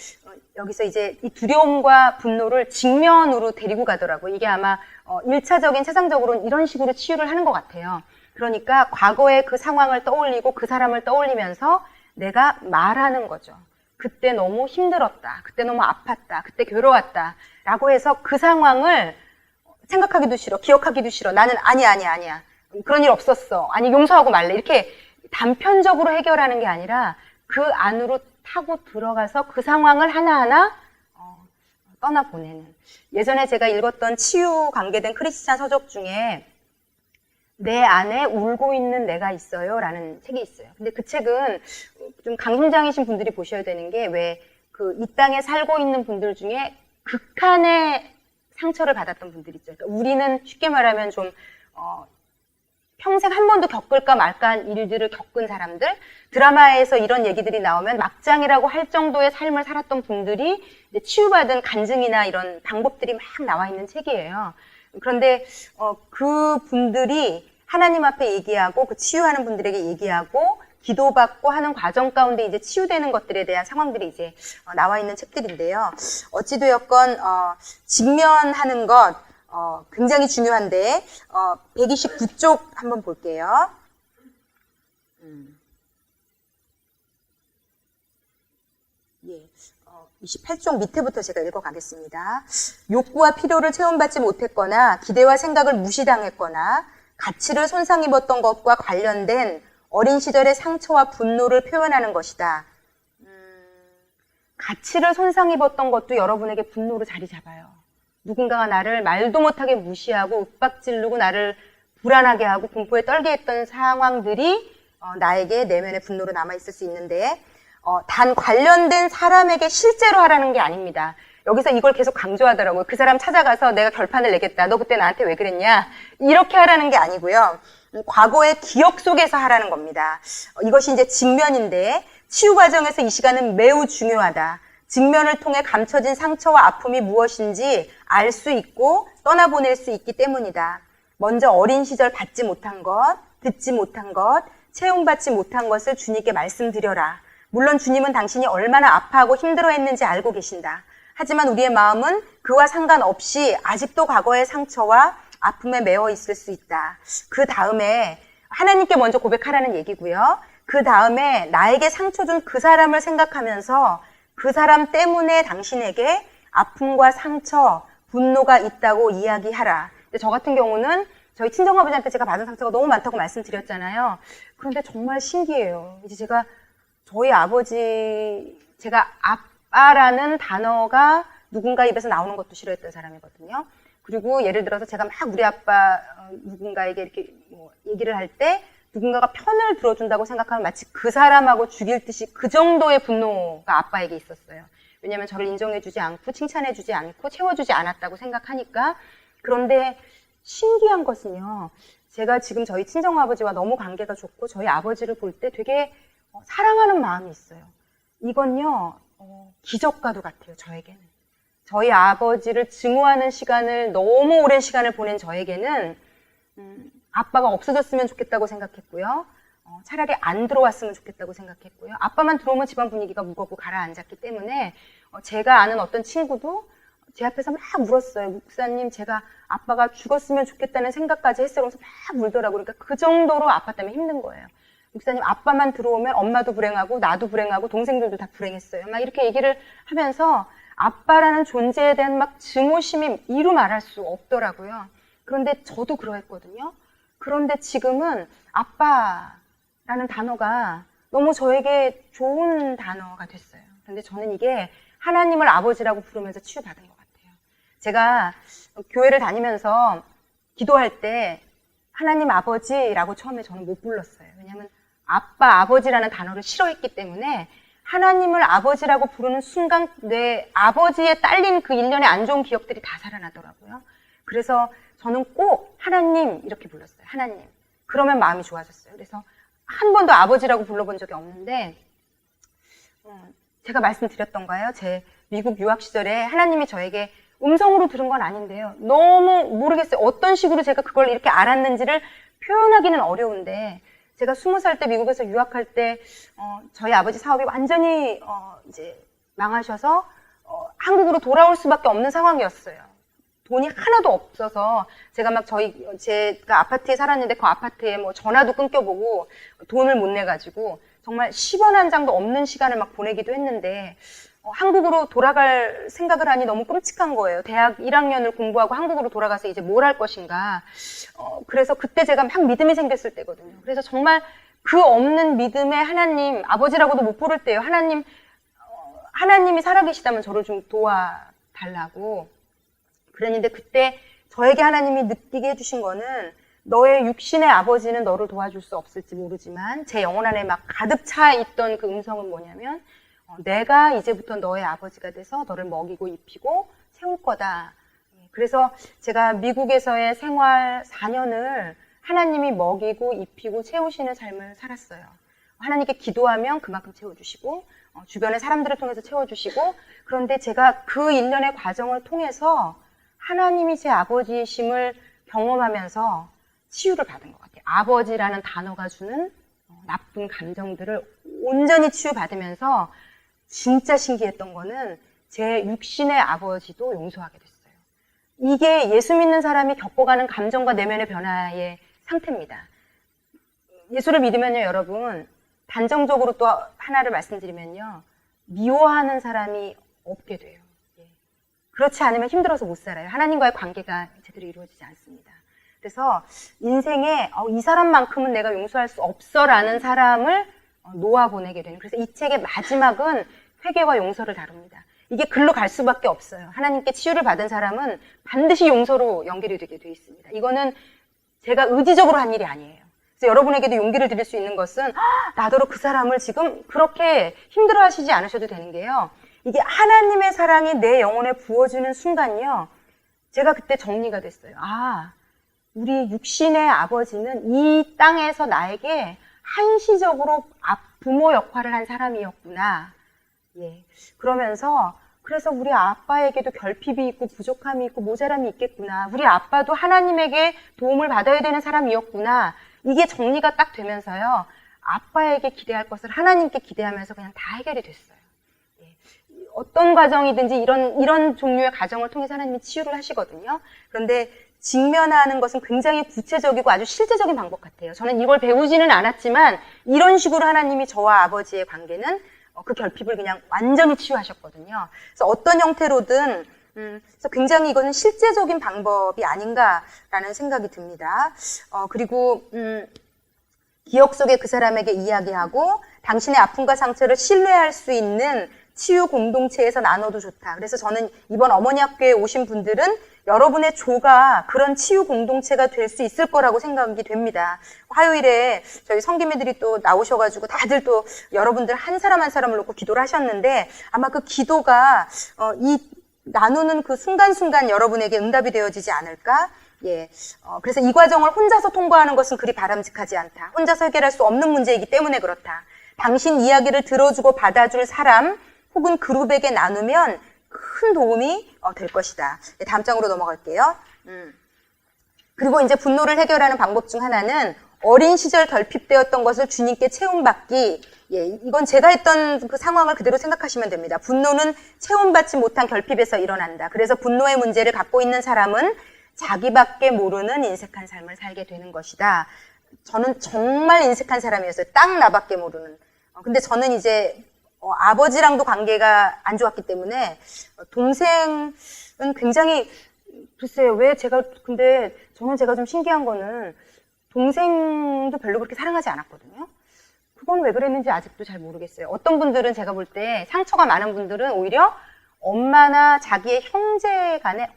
여기서 이제 이 두려움과 분노를 직면으로 데리고 가더라고요. 이게 아마 1차적인 세상적으로는 이런 식으로 치유를 하는 것 같아요. 그러니까 과거의 그 상황을 떠올리고 그 사람을 떠올리면서 내가 말하는 거죠. 그때 너무 힘들었다. 그때 너무 아팠다. 그때 괴로웠다. 라고 해서 그 상황을 생각하기도 싫어. 기억하기도 싫어. 나는 아니야. 그런 일 없었어. 아니, 용서하고 말래. 이렇게 단편적으로 해결하는 게 아니라 그 안으로 타고 들어가서 그 상황을 하나하나 떠나보내는. 예전에 제가 읽었던 치유 관계된 크리스찬 서적 중에 내 안에 울고 있는 내가 있어요 라는 책이 있어요. 근데 그 책은 좀 강심장이신 분들이 보셔야 되는 게 왜 이 땅에 살고 있는 분들 중에 극한의 상처를 받았던 분들 있죠. 그러니까 우리는 쉽게 말하면 좀 평생 한 번도 겪을까 말까 한 일들을 겪은 사람들, 드라마에서 이런 얘기들이 나오면 막장이라고 할 정도의 삶을 살았던 분들이 이제 치유받은 간증이나 이런 방법들이 막 나와 있는 책이에요. 그런데 그 분들이 하나님 앞에 얘기하고 그 치유하는 분들에게 얘기하고 기도받고 하는 과정 가운데 이제 치유되는 것들에 대한 상황들이 이제 나와 있는 책들인데요. 어찌되었건 직면하는 것 굉장히 중요한데 129쪽 한번 볼게요. 28쪽 밑에부터 제가 읽어가겠습니다. 욕구와 필요를 체험받지 못했거나 기대와 생각을 무시당했거나 가치를 손상 입었던 것과 관련된 어린 시절의 상처와 분노를 표현하는 것이다. 가치를 손상 입었던 것도 여러분에게 분노로 자리 잡아요. 누군가가 나를 말도 못하게 무시하고 윽박지르고 나를 불안하게 하고 공포에 떨게 했던 상황들이 나에게 내면의 분노로 남아있을 수 있는데 단 관련된 사람에게 실제로 하라는 게 아닙니다. 여기서 이걸 계속 강조하더라고요. 그 사람 찾아가서 내가 결판을 내겠다. 너 그때 나한테 왜 그랬냐? 이렇게 하라는 게 아니고요. 과거의 기억 속에서 하라는 겁니다. 이것이 이제 직면인데 치유 과정에서 이 시간은 매우 중요하다. 직면을 통해 감춰진 상처와 아픔이 무엇인지 알 수 있고 떠나보낼 수 있기 때문이다. 먼저 어린 시절 받지 못한 것, 듣지 못한 것, 체험받지 못한 것을 주님께 말씀드려라. 물론 주님은 당신이 얼마나 아파하고 힘들어했는지 알고 계신다. 하지만 우리의 마음은 그와 상관없이 아직도 과거의 상처와 아픔에 매어 있을 수 있다. 그 다음에 하나님께 먼저 고백하라는 얘기고요. 그 다음에 나에게 상처 준 그 사람을 생각하면서 그 사람 때문에 당신에게 아픔과 상처, 분노가 있다고 이야기하라. 근데 저 같은 경우는 저희 친정아버지한테 제가 받은 상처가 너무 많다고 말씀드렸잖아요. 그런데 정말 신기해요. 이제 저희 아버지, 제가 아빠라는 단어가 누군가 입에서 나오는 것도 싫어했던 사람이거든요. 그리고 예를 들어서 제가 막 우리 아빠 누군가에게 이렇게 얘기를 할 때 누군가가 편을 들어준다고 생각하면 마치 그 사람하고 죽일 듯이 그 정도의 분노가 아빠에게 있었어요. 왜냐하면 저를 인정해주지 않고 칭찬해주지 않고 채워주지 않았다고 생각하니까. 그런데 신기한 것은요. 제가 지금 저희 친정아버지와 너무 관계가 좋고 저희 아버지를 볼 때 되게 사랑하는 마음이 있어요. 이건요. 기적과도 같아요. 저에게는. 저희 아버지를 증오하는 시간을 너무 오랜 시간을 보낸 저에게는 아빠가 없어졌으면 좋겠다고 생각했고요. 차라리 안 들어왔으면 좋겠다고 생각했고요. 아빠만 들어오면 집안 분위기가 무겁고 가라앉았기 때문에 제가 아는 어떤 친구도 제 앞에서 막 울었어요. 목사님, 제가 아빠가 죽었으면 좋겠다는 생각까지 했어요. 그래서 막 울더라고요. 그러니까 그 정도로 아빠 때문에 힘든 거예요. 목사님, 아빠만 들어오면 엄마도 불행하고 나도 불행하고 동생들도 다 불행했어요. 막 이렇게 얘기를 하면서 아빠라는 존재에 대한 막 증오심이 이루 말할 수 없더라고요. 그런데 저도 그러했거든요. 그런데 지금은 아빠라는 단어가 너무 저에게 좋은 단어가 됐어요. 그런데 저는 이게 하나님을 아버지라고 부르면서 치유받은 것 같아요. 제가 교회를 다니면서 기도할 때 하나님 아버지라고 처음에 저는 못 불렀어요. 왜냐하면 아빠, 아버지라는 단어를 싫어했기 때문에 하나님을 아버지라고 부르는 순간 내 아버지에 딸린 그 일련의 안 좋은 기억들이 다 살아나더라고요. 그래서 저는 꼭 하나님 이렇게 불렀어요. 하나님. 그러면 마음이 좋아졌어요. 그래서 한 번도 아버지라고 불러본 적이 없는데 제가 말씀드렸던가요? 제 미국 유학 시절에 하나님이 저에게 음성으로 들은 건 아닌데요. 너무 모르겠어요. 어떤 식으로 제가 그걸 이렇게 알았는지를 표현하기는 어려운데 제가 20살 때 미국에서 유학할 때 저희 아버지 사업이 완전히 이제 망하셔서 한국으로 돌아올 수밖에 없는 상황이었어요. 돈이 하나도 없어서 제가 막 제가 아파트에 살았는데 그 아파트에 뭐 전화도 끊겨보고 돈을 못 내가지고 정말 10원 한 장도 없는 시간을 막 보내기도 했는데 한국으로 돌아갈 생각을 하니 너무 끔찍한 거예요. 대학 1학년을 공부하고 한국으로 돌아가서 이제 뭘 할 것인가. 그래서 그때 제가 막 믿음이 생겼을 때거든요. 그래서 정말 그 없는 믿음의 하나님, 아버지라고도 못 부를 때요. 하나님이 살아계시다면 저를 좀 도와달라고. 그랬는데 그때 저에게 하나님이 느끼게 해주신 거는 너의 육신의 아버지는 너를 도와줄 수 없을지 모르지만 제 영혼 안에 막 가득 차 있던 그 음성은 뭐냐면 내가 이제부터 너의 아버지가 돼서 너를 먹이고 입히고 세울 거다. 그래서 제가 미국에서의 생활 4년을 하나님이 먹이고 입히고 채우시는 삶을 살았어요. 하나님께 기도하면 그만큼 채워주시고 주변의 사람들을 통해서 채워주시고 그런데 제가 그 일련의 과정을 통해서 하나님이 제 아버지이심을 경험하면서 치유를 받은 것 같아요. 아버지라는 단어가 주는 나쁜 감정들을 온전히 치유받으면서 진짜 신기했던 거는 제 육신의 아버지도 용서하게 됐어요. 이게 예수 믿는 사람이 겪어가는 감정과 내면의 변화의 상태입니다. 예수를 믿으면요, 여러분, 단정적으로 또 하나를 말씀드리면요, 미워하는 사람이 없게 돼요. 그렇지 않으면 힘들어서 못 살아요. 하나님과의 관계가 제대로 이루어지지 않습니다. 그래서 인생에 이 사람만큼은 내가 용서할 수 없어라는 사람을 놓아보내게 되는, 그래서 이 책의 마지막은 회개와 용서를 다룹니다. 이게 글로 갈 수밖에 없어요. 하나님께 치유를 받은 사람은 반드시 용서로 연결이 되게 돼 있습니다. 이거는 제가 의지적으로 한 일이 아니에요. 그래서 여러분에게도 용기를 드릴 수 있는 것은 나더러 그 사람을 지금 그렇게 힘들어하시지 않으셔도 되는 게요. 이게 하나님의 사랑이 내 영혼에 부어주는 순간이요. 제가 그때 정리가 됐어요. 우리 육신의 아버지는 이 땅에서 나에게 한시적으로 부모 역할을 한 사람이었구나. 예. 그러면서 그래서 우리 아빠에게도 결핍이 있고 부족함이 있고 모자람이 있겠구나. 우리 아빠도 하나님에게 도움을 받아야 되는 사람이었구나. 이게 정리가 딱 되면서요. 아빠에게 기대할 것을 하나님께 기대하면서 그냥 다 해결이 됐어요. 예. 어떤 과정이든지 이런 종류의 과정을 통해서 하나님이 치유를 하시거든요. 그런데 직면하는 것은 굉장히 구체적이고 아주 실제적인 방법 같아요. 저는 이걸 배우지는 않았지만 이런 식으로 하나님이 저와 아버지의 관계는 그 결핍을 그냥 완전히 치유하셨거든요. 그래서 어떤 형태로든 그래서 굉장히 이거는 실제적인 방법이 아닌가라는 생각이 듭니다. 그리고 기억 속에 그 사람에게 이야기하고 당신의 아픔과 상처를 신뢰할 수 있는 치유 공동체에서 나눠도 좋다. 그래서 저는 이번 어머니 학교에 오신 분들은 여러분의 조가 그런 치유 공동체가 될 수 있을 거라고 생각이 됩니다. 화요일에 저희 성기매들이 또 나오셔가지고 다들 또 여러분들 한 사람 한 사람을 놓고 기도를 하셨는데 아마 그 기도가 이 나누는 그 순간순간 여러분에게 응답이 되어지지 않을까? 예. 그래서 이 과정을 혼자서 통과하는 것은 그리 바람직하지 않다. 혼자서 해결할 수 없는 문제이기 때문에 그렇다. 당신 이야기를 들어주고 받아줄 사람 혹은 그룹에게 나누면 큰 도움이 될 것이다. 다음 장으로 넘어갈게요. 그리고 이제 분노를 해결하는 방법 중 하나는 어린 시절 결핍되었던 것을 주님께 채움받기. 예, 이건 제가 했던 그 상황을 그대로 생각하시면 됩니다. 분노는 채움받지 못한 결핍에서 일어난다. 그래서 분노의 문제를 갖고 있는 사람은 자기밖에 모르는 인색한 삶을 살게 되는 것이다. 저는 정말 인색한 사람이었어요. 딱 나밖에 모르는. 근데 저는 이제 아버지랑도 관계가 안 좋았기 때문에 동생은 굉장히 글쎄요. 근데 저는 제가 좀 신기한 거는 동생도 별로 그렇게 사랑하지 않았거든요. 그건 왜 그랬는지 아직도 잘 모르겠어요. 어떤 분들은 제가 볼 때 상처가 많은 분들은 오히려 엄마나 자기의 형제 간에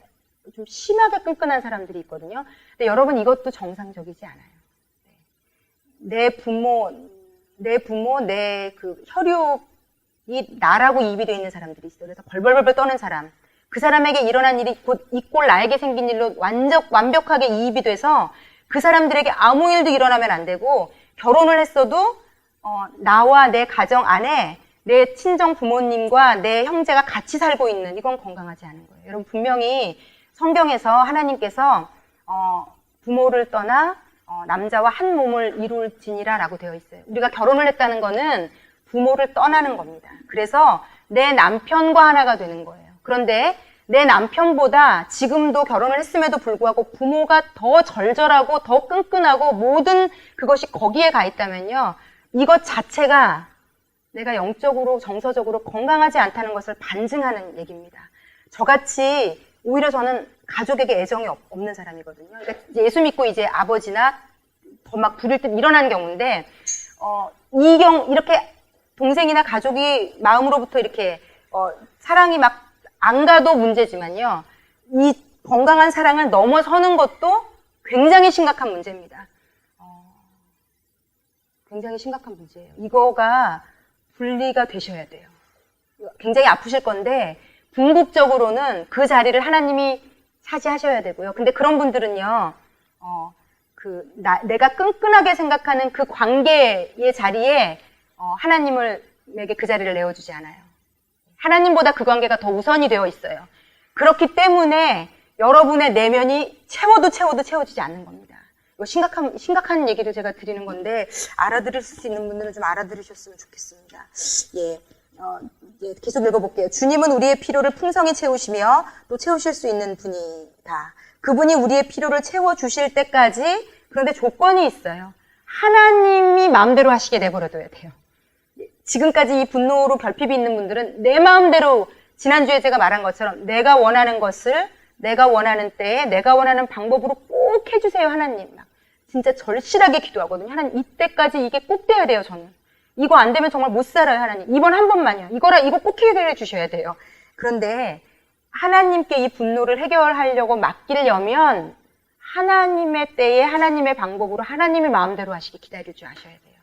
좀 심하게 끈끈한 사람들이 있거든요. 근데 여러분 이것도 정상적이지 않아요. 내 부모, 내 그 혈육이 나라고 입이 되어 있는 사람들이 있어요. 그래서 벌벌벌 떠는 사람. 그 사람에게 일어난 일이 곧 이 꼴 나에게 생긴 일로 완벽하게 이입이 돼서 그 사람들에게 아무 일도 일어나면 안 되고 결혼을 했어도 나와 내 가정 안에 내 친정 부모님과 내 형제가 같이 살고 있는 이건 건강하지 않은 거예요. 여러분 분명히 성경에서 하나님께서 부모를 떠나 남자와 한 몸을 이룰지니라 라고 되어 있어요. 우리가 결혼을 했다는 거는 부모를 떠나는 겁니다. 그래서 내 남편과 하나가 되는 거예요. 그런데 내 남편보다 지금도 결혼을 했음에도 불구하고 부모가 더 절절하고 더 끈끈하고 모든 그것이 거기에 가 있다면요. 이것 자체가 내가 영적으로 정서적으로 건강하지 않다는 것을 반증하는 얘기입니다. 저같이 오히려 저는 가족에게 애정이 없는 사람이거든요. 그러니까 예수 믿고 이제 아버지나 더 막 부릴 듯 일어나는 경우인데 이렇게 동생이나 가족이 마음으로부터 이렇게 사랑이 막 안 가도 문제지만요. 이 건강한 사랑을 넘어서는 것도 굉장히 심각한 문제입니다. 굉장히 심각한 문제예요. 이거가 분리가 되셔야 돼요. 굉장히 아프실 건데 궁극적으로는 그 자리를 하나님이 차지하셔야 되고요. 근데 그런 분들은요, 내가 끈끈하게 생각하는 그 관계의 자리에 하나님에게 그 자리를 내어주지 않아요. 하나님보다 그 관계가 더 우선이 되어 있어요. 그렇기 때문에 여러분의 내면이 채워도 채워지지 않는 겁니다. 이거 심각한 얘기를 제가 드리는 건데 알아들을 수 있는 분들은 좀 알아들으셨으면 좋겠습니다. 예, 계속 읽어볼게요. 주님은 우리의 필요를 풍성히 채우시며 또 채우실 수 있는 분이다. 그분이 우리의 필요를 채워주실 때까지 그런데 조건이 있어요. 하나님이 마음대로 하시게 내버려둬야 돼요. 지금까지 이 분노로 결핍이 있는 분들은 내 마음대로 지난주에 제가 말한 것처럼 내가 원하는 것을 내가 원하는 때에 내가 원하는 방법으로 꼭 해주세요 하나님. 막 진짜 절실하게 기도하거든요. 하나님 이때까지 이게 꼭 돼야 돼요. 저는 이거 안 되면 정말 못 살아요. 하나님 이번 한 번만요. 이거 꼭 해결해 주셔야 돼요. 그런데 하나님께 이 분노를 해결하려고 맡기려면 하나님의 때에 하나님의 방법으로 하나님의 마음대로 하시기 기다릴 줄 아셔야 돼요.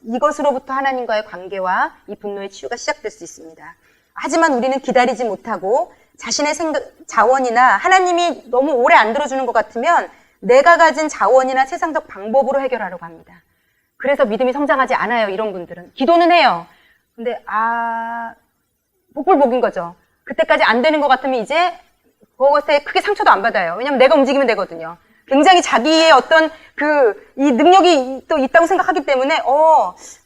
이것으로부터 하나님과의 관계와 이 분노의 치유가 시작될 수 있습니다. 하지만 우리는 기다리지 못하고 자신의 자원이나 하나님이 너무 오래 안 들어주는 것 같으면 내가 가진 자원이나 세상적 방법으로 해결하려고 합니다. 그래서 믿음이 성장하지 않아요. 이런 분들은 기도는 해요. 근데 복불복인 거죠. 그때까지 안 되는 것 같으면 이제 그것에 크게 상처도 안 받아요. 왜냐면 내가 움직이면 되거든요. 굉장히 자기의 어떤 이 능력이 또 있다고 생각하기 때문에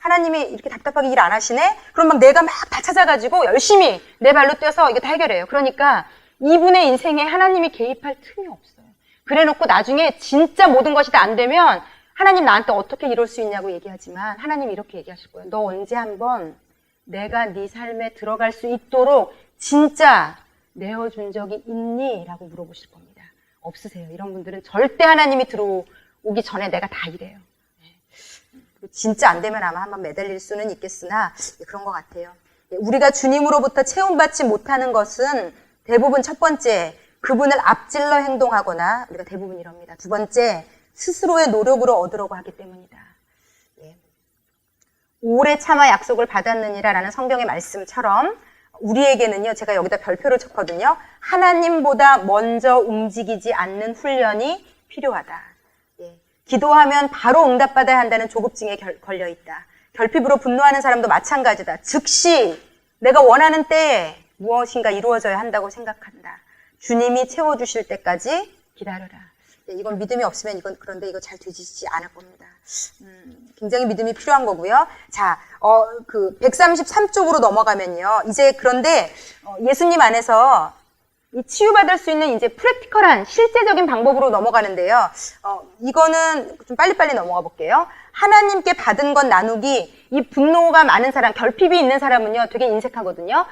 하나님이 이렇게 답답하게 일 안 하시네? 그럼 막 내가 막 다 찾아가지고 열심히 내 발로 뛰어서 이게 다 해결해요. 그러니까 이분의 인생에 하나님이 개입할 틈이 없어요. 그래놓고 나중에 진짜 모든 것이 다 안 되면 하나님 나한테 어떻게 이럴 수 있냐고 얘기하지만 하나님 이렇게 얘기하실 거예요. 너 언제 한번 내가 네 삶에 들어갈 수 있도록 진짜 내어준 적이 있니? 라고 물어보실 겁니다. 없으세요. 이런 분들은 절대 하나님이 들어오기 전에 내가 다 이래요. 진짜 안 되면 아마 한번 매달릴 수는 있겠으나 그런 것 같아요. 우리가 주님으로부터 채움받지 못하는 것은 대부분 첫 번째, 그분을 앞질러 행동하거나 우리가 대부분 이럽니다. 두 번째, 스스로의 노력으로 얻으려고 하기 때문이다. 오래 참아 약속을 받았느니라 라는 성경의 말씀처럼 우리에게는요, 제가 여기다 별표를 쳤거든요. 하나님보다 먼저 움직이지 않는 훈련이 필요하다. 기도하면 바로 응답받아야 한다는 조급증에 걸려있다. 결핍으로 분노하는 사람도 마찬가지다. 즉시 내가 원하는 때에 무엇인가 이루어져야 한다고 생각한다. 주님이 채워주실 때까지 기다려라. 이건 믿음이 없으면 그런데 이거 잘 되지지 않을 겁니다. 굉장히 믿음이 필요한 거고요. 자, 133쪽으로 넘어가면요. 이제 그런데 예수님 안에서 이 치유받을 수 있는 이제 프랙티컬한 실제적인 방법으로 넘어가는데요. 이거는 좀 빨리빨리 넘어가 볼게요. 하나님께 받은 것 나누기, 이 분노가 많은 사람, 결핍이 있는 사람은요, 되게 인색하거든요.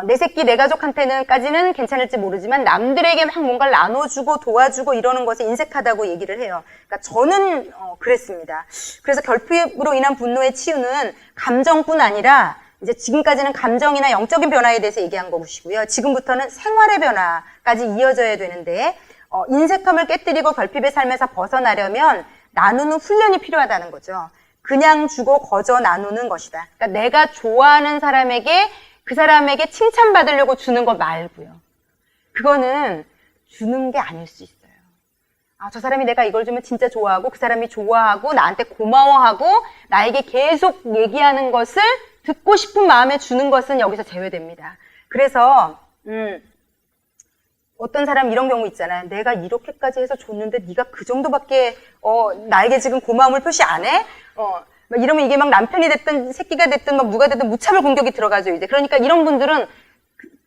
내 새끼, 내 가족한테는까지는 괜찮을지 모르지만 남들에게 막 뭔가를 나눠주고 도와주고 이러는 것에 인색하다고 얘기를 해요. 그러니까 저는 그랬습니다. 그래서 결핍으로 인한 분노의 치유는 감정뿐 아니라 이제 지금까지는 감정이나 영적인 변화에 대해서 얘기한 것이고요. 지금부터는 생활의 변화까지 이어져야 되는데 인색함을 깨뜨리고 결핍의 삶에서 벗어나려면 나누는 훈련이 필요하다는 거죠. 그냥 주고 거저 나누는 것이다. 그러니까 내가 좋아하는 사람에게 그 사람에게 칭찬받으려고 주는 거 말고요. 그거는 주는 게 아닐 수 있어요. 저 사람이 내가 이걸 주면 진짜 좋아하고 그 사람이 좋아하고 나한테 고마워하고 나에게 계속 얘기하는 것을 듣고 싶은 마음에 주는 것은 여기서 제외됩니다. 그래서 어떤 사람 이런 경우 있잖아요. 내가 이렇게까지 해서 줬는데 네가 그 정도밖에 나에게 지금 고마움을 표시 안 해? 막 이러면 이게 막 남편이 됐든 새끼가 됐든 막 누가 됐든 무차별 공격이 들어가죠. 이제 그러니까 이런 분들은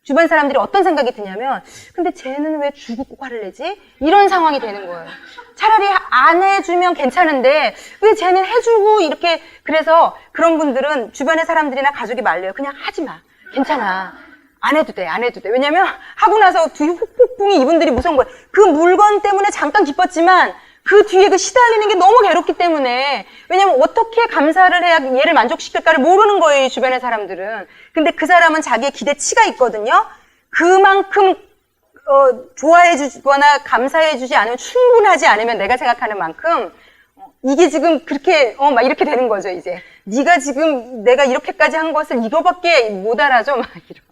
주변 사람들이 어떤 생각이 드냐면 근데 쟤는 왜 주고 꼭 화를 내지? 이런 상황이 되는 거예요. 차라리 안 해주면 괜찮은데 왜 쟤는 해주고 이렇게. 그래서 그런 분들은 주변의 사람들이나 가족이 말려요. 그냥 하지 마. 괜찮아. 안 해도 돼. 안 해도 돼. 왜냐면 하고 나서 뒤에 폭풍이 이분들이 무서운 거예요. 그 물건 때문에 잠깐 기뻤지만 그 뒤에 그 시달리는 게 너무 괴롭기 때문에. 왜냐면 어떻게 감사를 해야 얘를 만족시킬까를 모르는 거예요, 이 주변의 사람들은. 근데 그 사람은 자기의 기대치가 있거든요. 그만큼 좋아해 주거나 감사해 주지 않으면, 충분하지 않으면 내가 생각하는 만큼 이게 지금 그렇게 막 이렇게 되는 거죠. 이제 네가 지금 내가 이렇게까지 한 것을 이거밖에 못 알아줘, 막 이런.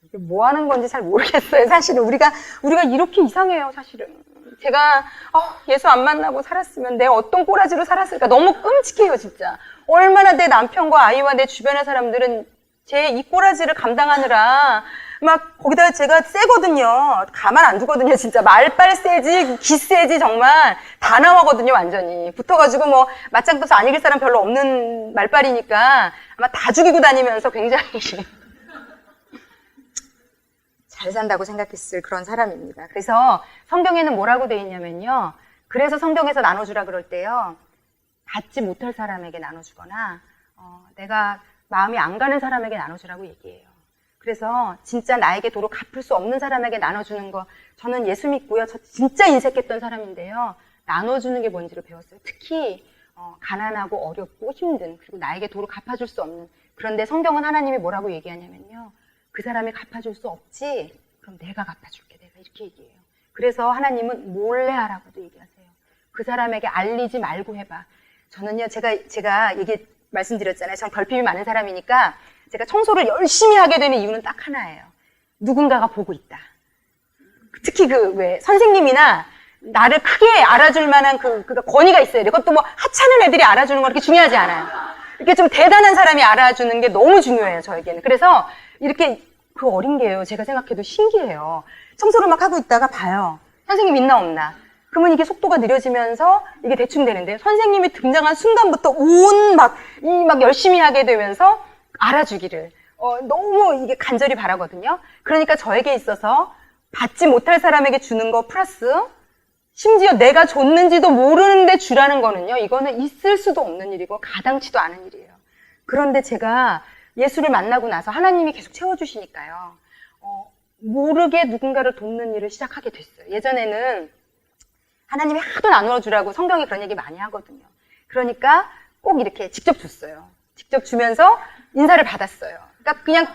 이게 뭐 하는 건지 잘 모르겠어요. 사실은 우리가 이렇게 이상해요. 사실은 제가 예수 안 만나고 살았으면 내가 어떤 꼬라지로 살았을까. 너무 끔찍해요, 진짜. 얼마나 내 남편과 아이와 내 주변의 사람들은 제 이 꼬라지를 감당하느라 막 거기다가 제가 세거든요. 가만 안 두거든요. 진짜 말빨 세지, 기 세지, 정말 다 나와거든요. 완전히 붙어가지고 뭐 맞짱 떠서 안 이길 사람 별로 없는 말빨이니까 아마 다 죽이고 다니면서 굉장히 잘 산다고 생각했을 그런 사람입니다. 그래서 성경에는 뭐라고 되어 있냐면요. 그래서 성경에서 나눠주라 그럴 때요. 받지 못할 사람에게 나눠주거나 내가 마음이 안 가는 사람에게 나눠주라고 얘기해요. 그래서 진짜 나에게 도로 갚을 수 없는 사람에게 나눠주는 거, 저는 예수 믿고요. 저 진짜 인색했던 사람인데요. 나눠주는 게 뭔지를 배웠어요. 특히 가난하고 어렵고 힘든, 그리고 나에게 도로 갚아줄 수 없는. 그런데 성경은 하나님이 뭐라고 얘기하냐면요. 그 사람이 갚아줄 수 없지? 그럼 내가 갚아줄게. 내가 이렇게 얘기해요. 그래서 하나님은 몰래 하라고도 얘기하세요. 그 사람에게 알리지 말고 해봐. 저는요, 제가 말씀드렸잖아요. 전 결핍이 많은 사람이니까 제가 청소를 열심히 하게 되는 이유는 딱 하나예요. 누군가가 보고 있다. 특히 선생님이나 나를 크게 알아줄 만한 그 권위가 있어야 돼. 그것도 뭐 하찮은 애들이 알아주는 건 그렇게 중요하지 않아요. 이렇게 좀 대단한 사람이 알아주는 게 너무 중요해요, 저에게는. 그래서 이렇게 그 어린 게요. 제가 생각해도 신기해요. 청소를 막 하고 있다가 봐요. 선생님 있나 없나. 그러면 이게 속도가 느려지면서 이게 대충 되는데 선생님이 등장한 순간부터 막 열심히 하게 되면서 알아주기를 너무 이게 간절히 바라거든요. 그러니까 저에게 있어서 받지 못할 사람에게 주는 거 플러스 심지어 내가 줬는지도 모르는데 주라는 거는요. 이거는 있을 수도 없는 일이고 가당치도 않은 일이에요. 그런데 제가 예수를 만나고 나서 하나님이 계속 채워주시니까요. 모르게 누군가를 돕는 일을 시작하게 됐어요. 예전에는 하나님이 하도 나누어주라고 성경에 그런 얘기 많이 하거든요. 그러니까 꼭 이렇게 직접 줬어요. 직접 주면서 인사를 받았어요. 그러니까 그냥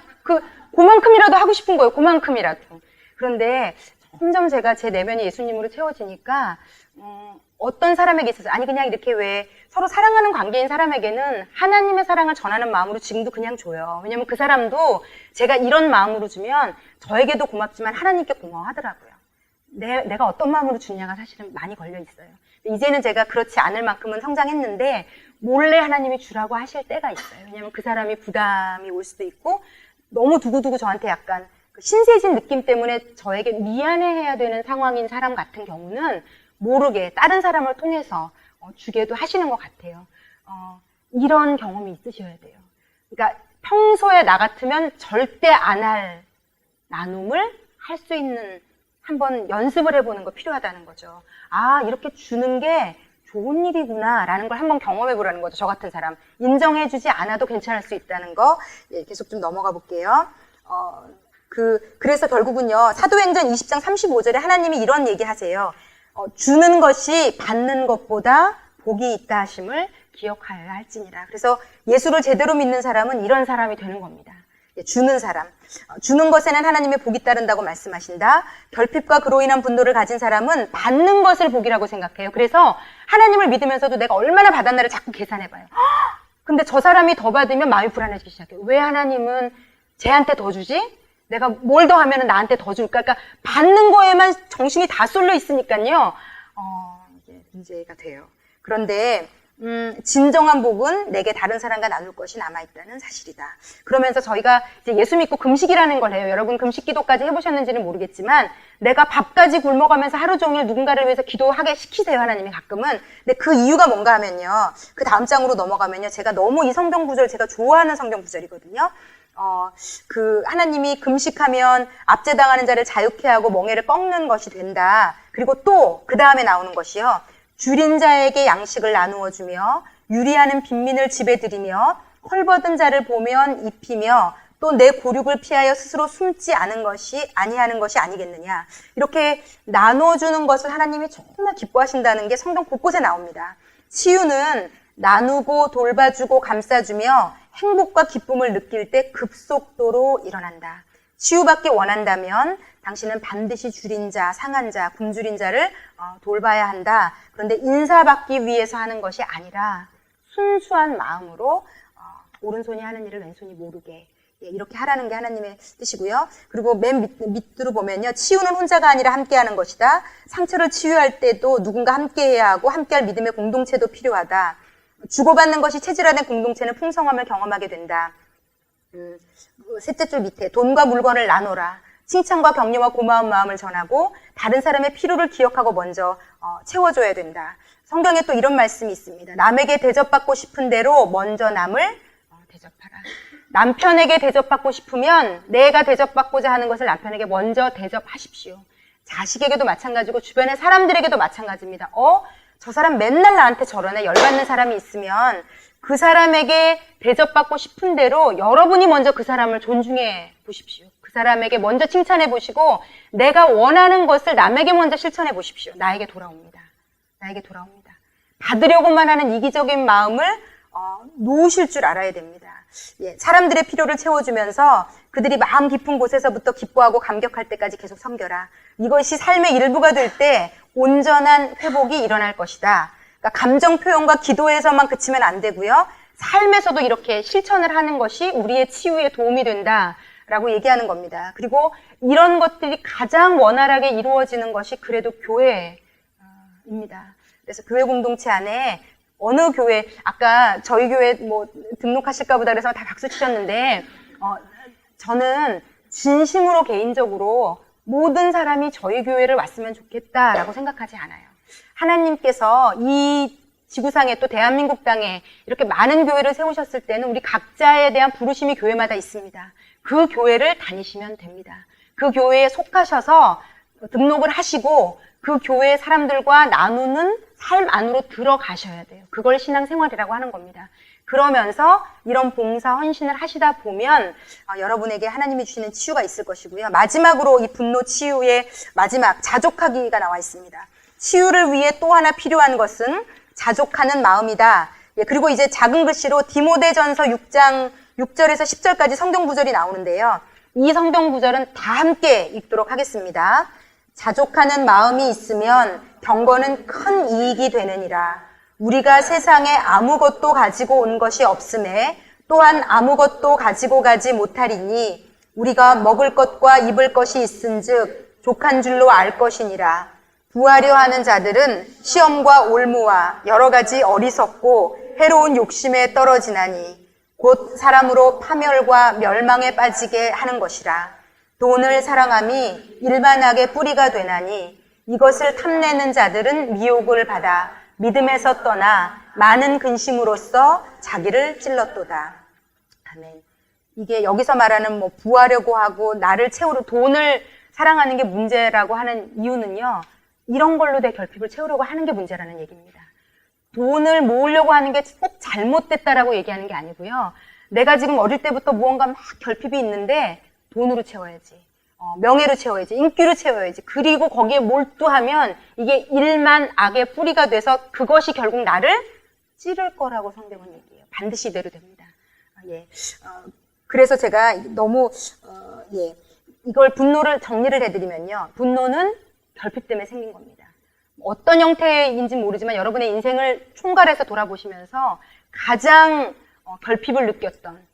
그만큼이라도 하고 싶은 거예요. 그만큼이라도. 그런데 점점 제가 제 내면이 예수님으로 채워지니까 어떤 사람에게 있어서 그냥 이렇게 서로 사랑하는 관계인 사람에게는 하나님의 사랑을 전하는 마음으로 지금도 그냥 줘요. 왜냐면 그 사람도 제가 이런 마음으로 주면 저에게도 고맙지만 하나님께 고마워하더라고요. 내가 어떤 마음으로 주냐가 사실은 많이 걸려 있어요. 이제는 제가 그렇지 않을 만큼은 성장했는데 몰래 하나님이 주라고 하실 때가 있어요. 왜냐면 그 사람이 부담이 올 수도 있고 너무 두고두고 저한테 약간 신세진 느낌 때문에 저에게 미안해해야 되는 상황인 사람 같은 경우는 모르게 다른 사람을 통해서 주게도 하시는 것 같아요. 이런 경험이 있으셔야 돼요. 그러니까 평소에 나 같으면 절대 안 할 나눔을 할 수 있는 한번 연습을 해보는 거 필요하다는 거죠. 이렇게 주는 게 좋은 일이구나 라는 걸 한번 경험해 보라는 거죠. 저 같은 사람. 인정해주지 않아도 괜찮을 수 있다는 거. 계속 좀 넘어가 볼게요. 그래서 결국은요, 사도행전 20장 35절에 하나님이 이런 얘기 하세요. 주는 것이 받는 것보다 복이 있다 하심을 기억하여야 할지니라. 그래서 예수를 제대로 믿는 사람은 이런 사람이 되는 겁니다. 주는 사람. 주는 것에는 하나님의 복이 따른다고 말씀하신다. 결핍과 그로 인한 분노를 가진 사람은 받는 것을 복이라고 생각해요. 그래서 하나님을 믿으면서도 내가 얼마나 받았나를 자꾸 계산해봐요. 근데 저 사람이 더 받으면 마음이 불안해지기 시작해요. 왜 하나님은 쟤한테 더 주지? 내가 뭘 더 하면 나한테 더 줄까? 그러니까 받는 거에만 정신이 다 쏠려 있으니까요. 이게 문제가 돼요. 그런데 진정한 복은 내게 다른 사람과 나눌 것이 남아있다는 사실이다. 그러면서 저희가 이제 예수 믿고 금식이라는 걸 해요. 여러분 금식 기도까지 해보셨는지는 모르겠지만 내가 밥까지 굶어가면서 하루 종일 누군가를 위해서 기도하게 시키세요. 하나님이 가끔은. 근데 그 이유가 뭔가 하면요. 그 다음 장으로 넘어가면요. 제가 너무 이 성경 구절 제가 좋아하는 성경 구절이거든요. 하나님이 금식하면 압제당하는 자를 자유케 하고 멍에를 꺾는 것이 된다. 그리고 또 그 다음에 나오는 것이요. 줄인 자에게 양식을 나누어 주며 유리하는 빈민을 집에 들이며 헐벗은 자를 보면 입히며 또 내 고륙을 피하여 스스로 숨지 아니하는 것이 아니겠느냐. 이렇게 나누어 주는 것을 하나님이 정말 기뻐하신다는 게 성경 곳곳에 나옵니다. 치유는 나누고 돌봐주고 감싸주며 행복과 기쁨을 느낄 때 급속도로 일어난다. 치유받기 원한다면 당신은 반드시 줄인 자, 상한 자, 굶주린 자를 돌봐야 한다. 그런데 인사받기 위해서 하는 것이 아니라 순수한 마음으로 오른손이 하는 일을 왼손이 모르게 이렇게 하라는 게 하나님의 뜻이고요. 그리고 맨 밑으로 보면요. 치유는 혼자가 아니라 함께하는 것이다. 상처를 치유할 때도 누군가 함께해야 하고 함께할 믿음의 공동체도 필요하다. 주고받는 것이 체질화된 공동체는 풍성함을 경험하게 된다. 셋째 줄 밑에 돈과 물건을 나눠라. 칭찬과 격려와 고마운 마음을 전하고 다른 사람의 필요를 기억하고 먼저 채워줘야 된다. 성경에 또 이런 말씀이 있습니다. 남에게 대접받고 싶은 대로 먼저 남을 대접하라. 남편에게 대접받고 싶으면 내가 대접받고자 하는 것을 남편에게 먼저 대접하십시오. 자식에게도 마찬가지고 주변의 사람들에게도 마찬가지입니다. 저 사람 맨날 나한테 저러네. 열받는 사람이 있으면 그 사람에게 대접받고 싶은 대로 여러분이 먼저 그 사람을 존중해 보십시오. 그 사람에게 먼저 칭찬해 보시고 내가 원하는 것을 남에게 먼저 실천해 보십시오. 나에게 돌아옵니다. 나에게 돌아옵니다. 받으려고만 하는 이기적인 마음을 놓으실 줄 알아야 됩니다. 예, 사람들의 필요를 채워주면서 그들이 마음 깊은 곳에서부터 기뻐하고 감격할 때까지 계속 섬겨라. 이것이 삶의 일부가 될 때 온전한 회복이 일어날 것이다. 그러니까 감정 표현과 기도에서만 그치면 안 되고요. 삶에서도 이렇게 실천을 하는 것이 우리의 치유에 도움이 된다라고 얘기하는 겁니다. 그리고 이런 것들이 가장 원활하게 이루어지는 것이 그래도 교회입니다. 그래서 교회 공동체 안에 어느 교회, 아까 저희 교회 뭐 등록하실까 보다 그래서 다 박수 치셨는데, 저는 진심으로 개인적으로 모든 사람이 저희 교회를 왔으면 좋겠다라고 생각하지 않아요. 하나님께서 이 지구상에 또 대한민국 땅에 이렇게 많은 교회를 세우셨을 때는 우리 각자에 대한 부르심이 교회마다 있습니다. 그 교회를 다니시면 됩니다. 그 교회에 속하셔서 등록을 하시고 그 교회 사람들과 나누는 삶 안으로 들어가셔야 돼요. 그걸 신앙생활이라고 하는 겁니다. 그러면서 이런 봉사 헌신을 하시다 보면 여러분에게 하나님이 주시는 치유가 있을 것이고요. 마지막으로 이 분노 치유의 마지막 자족하기가 나와 있습니다. 치유를 위해 또 하나 필요한 것은 자족하는 마음이다. 예, 그리고 이제 작은 글씨로 디모데전서 6장 6절에서 10절까지 성경 구절이 나오는데요. 이 성경 구절은 다 함께 읽도록 하겠습니다. 자족하는 마음이 있으면 경건은 큰 이익이 되느니라. 우리가 세상에 아무것도 가지고 온 것이 없음에 또한 아무것도 가지고 가지 못하리니 우리가 먹을 것과 입을 것이 있은즉 족한 줄로 알 것이니라. 부하려 하는 자들은 시험과 올무와 여러 가지 어리석고 해로운 욕심에 떨어지나니 곧 사람으로 파멸과 멸망에 빠지게 하는 것이라. 돈을 사랑함이 일반하게 뿌리가 되나니 이것을 탐내는 자들은 미혹을 받아 믿음에서 떠나 많은 근심으로써 자기를 찔렀도다. 아멘. 이게 여기서 말하는 뭐 부하려고 하고 나를 채우려 돈을 사랑하는 게 문제라고 하는 이유는요. 이런 걸로 내 결핍을 채우려고 하는 게 문제라는 얘기입니다. 돈을 모으려고 하는 게 꼭 잘못됐다라고 얘기하는 게 아니고요. 내가 지금 어릴 때부터 무언가 막 결핍이 있는데 돈으로 채워야지. 명예로 채워야지. 인기로 채워야지. 그리고 거기에 몰두하면 이게 일만 악의 뿌리가 돼서 그것이 결국 나를 찌를 거라고 성경은 얘기해요. 반드시 이대로 됩니다. 예. 그래서 제가 너무 이걸 분노를 정리를 해드리면요. 분노는 결핍 때문에 생긴 겁니다. 어떤 형태인지 모르지만 여러분의 인생을 총괄해서 돌아보시면서 가장 결핍을 느꼈던,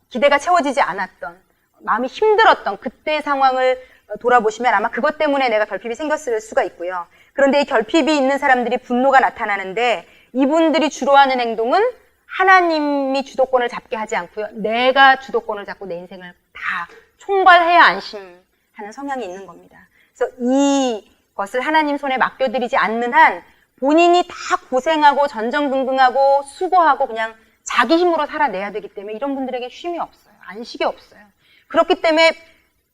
기대가 채워지지 않았던, 마음이 힘들었던 그때의 상황을 돌아보시면 아마 그것 때문에 내가 결핍이 생겼을 수가 있고요. 그런데 이 결핍이 있는 사람들이 분노가 나타나는데 이분들이 주로 하는 행동은 하나님이 주도권을 잡게 하지 않고요. 내가 주도권을 잡고 내 인생을 다 총괄해야 안심하는 성향이 있는 겁니다. 그래서 이것을 하나님 손에 맡겨드리지 않는 한 본인이 다 고생하고 전전긍긍하고 수고하고 그냥 자기 힘으로 살아내야 되기 때문에 이런 분들에게 쉼이 없어요. 안식이 없어요. 그렇기 때문에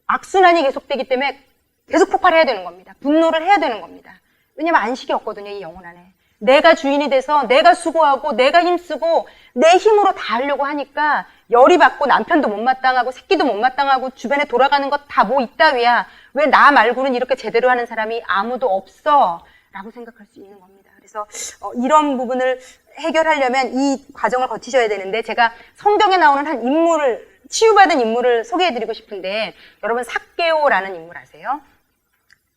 악순환이 계속되기 때문에 계속 폭발해야 되는 겁니다. 분노를 해야 되는 겁니다. 왜냐면 안식이 없거든요. 이 영혼 안에. 내가 주인이 돼서 내가 수고하고 내가 힘쓰고 내 힘으로 다 하려고 하니까 열이 받고 남편도 못마땅하고 새끼도 못마땅하고 주변에 돌아가는 것 다 뭐 있다위야. 왜 나 말고는 이렇게 제대로 하는 사람이 아무도 없어 라고 생각할 수 있는 겁니다. 그래서 이런 부분을 해결하려면 이 과정을 거치셔야 되는데 제가 성경에 나오는 한 인물을 치유받은 인물을 소개해드리고 싶은데 여러분 삭개오라는 인물 아세요?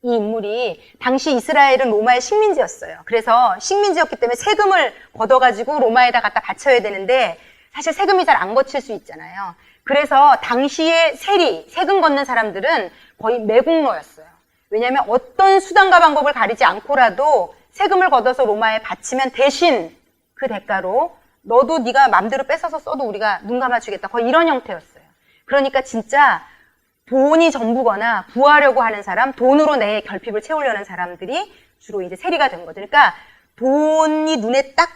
이 인물이 당시 이스라엘은 로마의 식민지였어요. 그래서 식민지였기 때문에 세금을 걷어가지고 로마에다 갖다 바쳐야 되는데 사실 세금이 잘 안 거칠 수 있잖아요. 그래서 당시에 세금 걷는 사람들은 거의 매국노였어요. 왜냐하면 어떤 수단과 방법을 가리지 않고라도 세금을 걷어서 로마에 바치면 대신 그 대가로 너도 네가 맘대로 뺏어서 써도 우리가 눈 감아주겠다. 거의 이런 형태였어요. 그러니까 진짜 돈이 전부거나 부하려고 하는 사람, 돈으로 내 결핍을 채우려는 사람들이 주로 이제 세리가 된 거죠. 그러니까 돈이 눈에 딱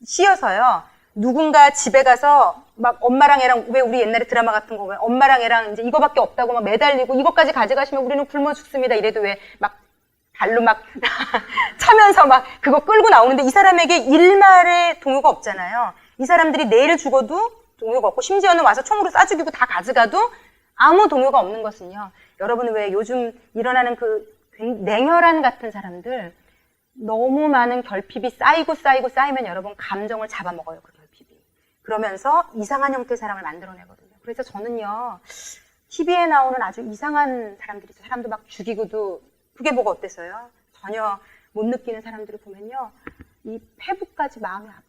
씌어서요. 누군가 집에 가서 막 엄마랑 애랑 왜 우리 옛날에 드라마 같은 거 보면 엄마랑 애랑 이제 이거밖에 없다고 막 매달리고 이것까지 가져가시면 우리는 굶어 죽습니다. 이래도 왜 막 발로 막 차면서 막 그거 끌고 나오는데 이 사람에게 일말의 동요가 없잖아요. 이 사람들이 내일 죽어도 동요가 없고 심지어는 와서 총으로 쏴 죽이고 다 가져가도 아무 동요가 없는 것은요. 여러분 왜 요즘 일어나는 그 냉혈한 같은 사람들 너무 많은 결핍이 쌓이면 여러분 감정을 잡아먹어요. 그 결핍이. 그러면서 이상한 형태의 사람을 만들어내거든요. 그래서 저는요. TV에 나오는 아주 이상한 사람들이 있어요. 사람도 막 죽이고도 그게 뭐가 어때서요? 전혀 못 느끼는 사람들을 보면요. 이 폐부까지 마음이 아파요.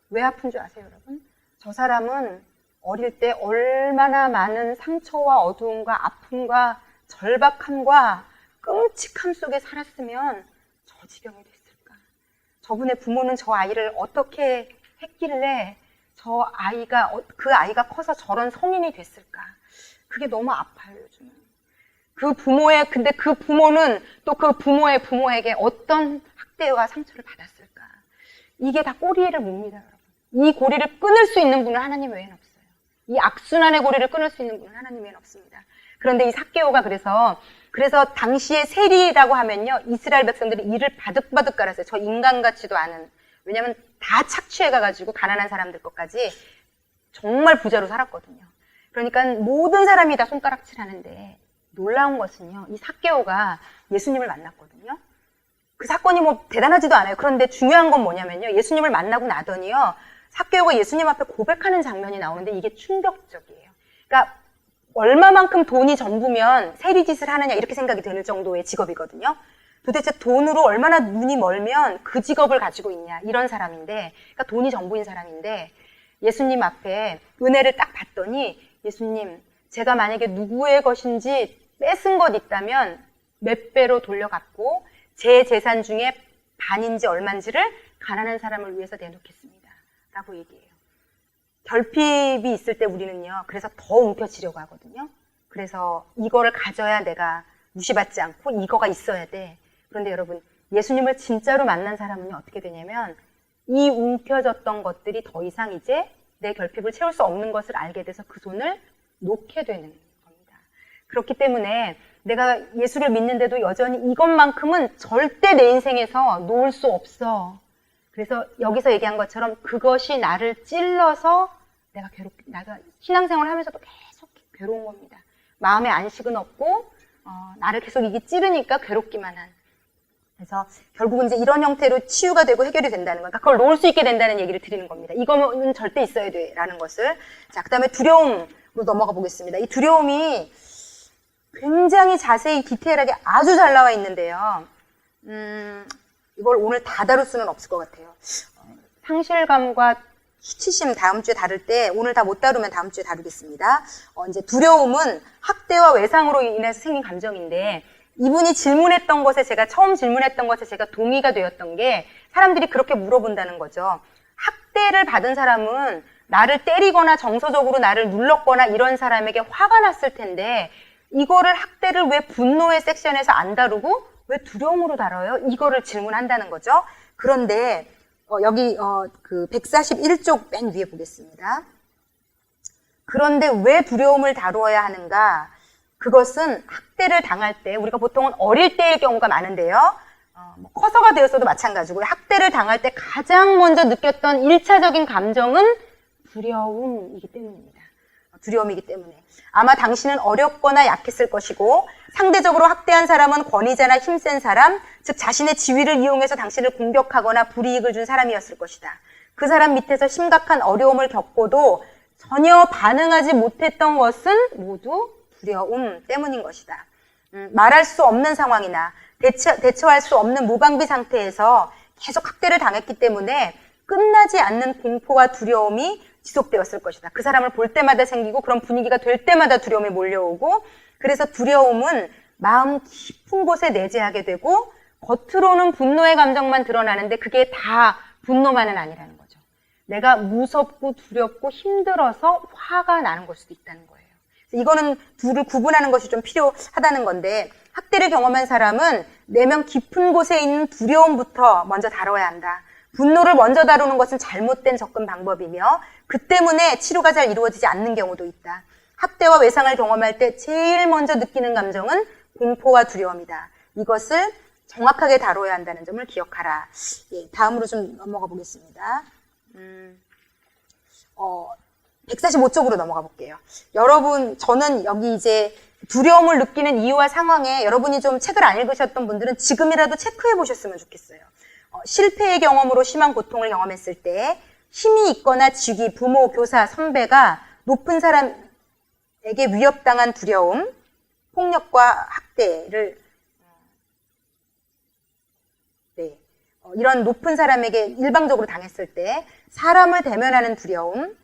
왜 아픈 줄 아세요, 여러분? 저 사람은 어릴 때 얼마나 많은 상처와 어두움과 아픔과 절박함과 끔찍함 속에 살았으면 저 지경이 됐을까? 저분의 부모는 저 아이를 어떻게 했길래 그 아이가 커서 저런 성인이 됐을까? 그게 너무 아파요, 요즘은. 근데 그 부모는 또 그 부모의 부모에게 어떤 학대와 상처를 받았을까? 이게 다 꼬리를 묵니다, 여러분. 이 고리를 끊을 수 있는 분은 하나님 외에는 없어요. 이 악순환의 고리를 끊을 수 있는 분은 하나님 외에는 없습니다. 그런데 이 삭개오가 그래서 당시에 세리라고 하면요, 이스라엘 백성들이 이를 바득바득 깔았어요. 저 인간 같지도 않은. 왜냐면 다 착취해가지고 가난한 사람들 것까지 정말 부자로 살았거든요. 그러니까 모든 사람이 다 손가락질하는데 놀라운 것은요, 이 삭개오가 예수님을 만났거든요. 그 사건이 뭐 대단하지도 않아요. 그런데 중요한 건 뭐냐면요, 예수님을 만나고 나더니요, 삭개오가 예수님 앞에 고백하는 장면이 나오는데 이게 충격적이에요. 그러니까 얼마만큼 돈이 전부면 세리짓을 하느냐 이렇게 생각이 되는 정도의 직업이거든요. 도대체 돈으로 얼마나 눈이 멀면 그 직업을 가지고 있냐 이런 사람인데, 그러니까 돈이 전부인 사람인데 예수님 앞에 은혜를 딱 봤더니 예수님, 제가 만약에 누구의 것인지 뺏은 것 있다면 몇 배로 돌려갖고 제 재산 중에 반인지 얼만지를 가난한 사람을 위해서 내놓겠습니다. 라고 얘기해요. 결핍이 있을 때 우리는요, 그래서 더 움켜쥐려고 하거든요. 그래서 이거를 가져야 내가 무시받지 않고 이거가 있어야 돼. 그런데 여러분, 예수님을 진짜로 만난 사람은 어떻게 되냐면 이 움켜졌던 것들이 더 이상 이제 내 결핍을 채울 수 없는 것을 알게 돼서 그 손을 놓게 되는 겁니다. 그렇기 때문에 내가 예수를 믿는데도 여전히 이것만큼은 절대 내 인생에서 놓을 수 없어. 그래서 여기서 얘기한 것처럼 그것이 나를 찔러서 내가 신앙생활을 하면서도 계속 괴로운 겁니다. 마음에 안식은 없고 나를 계속 이게 찌르니까 괴롭기만 한. 그래서 결국은 이제 이런 형태로 치유가 되고 해결이 된다는 거. 그러니까 그걸 놓을 수 있게 된다는 얘기를 드리는 겁니다. 이거는 절대 있어야 돼라는 것을. 자, 그다음에 두려움으로 넘어가 보겠습니다. 이 두려움이 굉장히 자세히 디테일하게 아주 잘 나와 있는데요. 이걸 오늘 다 다룰 수는 없을 것 같아요. 상실감과 수치심 다음 주에 다룰 때 오늘 다 못 다루면 다음 주에 다루겠습니다. 이제 두려움은 학대와 외상으로 인해서 생긴 감정인데 이분이 질문했던 것에 처음 질문했던 것에 제가 동의가 되었던 게 사람들이 그렇게 물어본다는 거죠. 학대를 받은 사람은 나를 때리거나 정서적으로 나를 눌렀거나 이런 사람에게 화가 났을 텐데 이거를 학대를 왜 분노의 섹션에서 안 다루고 왜 두려움으로 다뤄요? 이거를 질문한다는 거죠. 그런데 여기 그 141쪽 맨 위에 보겠습니다. 그런데 왜 두려움을 다루어야 하는가? 그것은 학대를 당할 때 우리가 보통은 어릴 때일 경우가 많은데요. 커서가 되었어도 마찬가지고 학대를 당할 때 가장 먼저 느꼈던 1차적인 감정은 두려움이기 때문입니다. 두려움이기 때문에. 아마 당신은 어렵거나 약했을 것이고 상대적으로 학대한 사람은 권위자나 힘센 사람, 즉 자신의 지위를 이용해서 당신을 공격하거나 불이익을 준 사람이었을 것이다. 그 사람 밑에서 심각한 어려움을 겪고도 전혀 반응하지 못했던 것은 모두 두려움 때문인 것이다. 말할 수 없는 상황이나 대처할 수 없는 무방비 상태에서 계속 학대를 당했기 때문에 끝나지 않는 공포와 두려움이 지속되었을 것이다. 그 사람을 볼 때마다 생기고 그런 분위기가 될 때마다 두려움이 몰려오고 그래서 두려움은 마음 깊은 곳에 내재하게 되고 겉으로는 분노의 감정만 드러나는데 그게 다 분노만은 아니라는 거죠. 내가 무섭고 두렵고 힘들어서 화가 나는 걸 수도 있다는 거예요. 이거는 둘을 구분하는 것이 좀 필요하다는 건데 학대를 경험한 사람은 내면 깊은 곳에 있는 두려움부터 먼저 다뤄야 한다. 분노를 먼저 다루는 것은 잘못된 접근 방법이며 그 때문에 치료가 잘 이루어지지 않는 경우도 있다. 학대와 외상을 경험할 때 제일 먼저 느끼는 감정은 공포와 두려움이다. 이것을 정확하게 다뤄야 한다는 점을 기억하라. 예, 다음으로 좀 넘어가 보겠습니다. 145쪽으로 넘어가 볼게요. 여러분, 저는 여기 이제 두려움을 느끼는 이유와 상황에 여러분이 좀 책을 안 읽으셨던 분들은 지금이라도 체크해 보셨으면 좋겠어요. 실패의 경험으로 심한 고통을 경험했을 때 힘이 있거나 직위, 부모, 교사, 선배가 높은 사람에게 위협당한 두려움, 폭력과 학대를 이런 높은 사람에게 일방적으로 당했을 때 사람을 대면하는 두려움,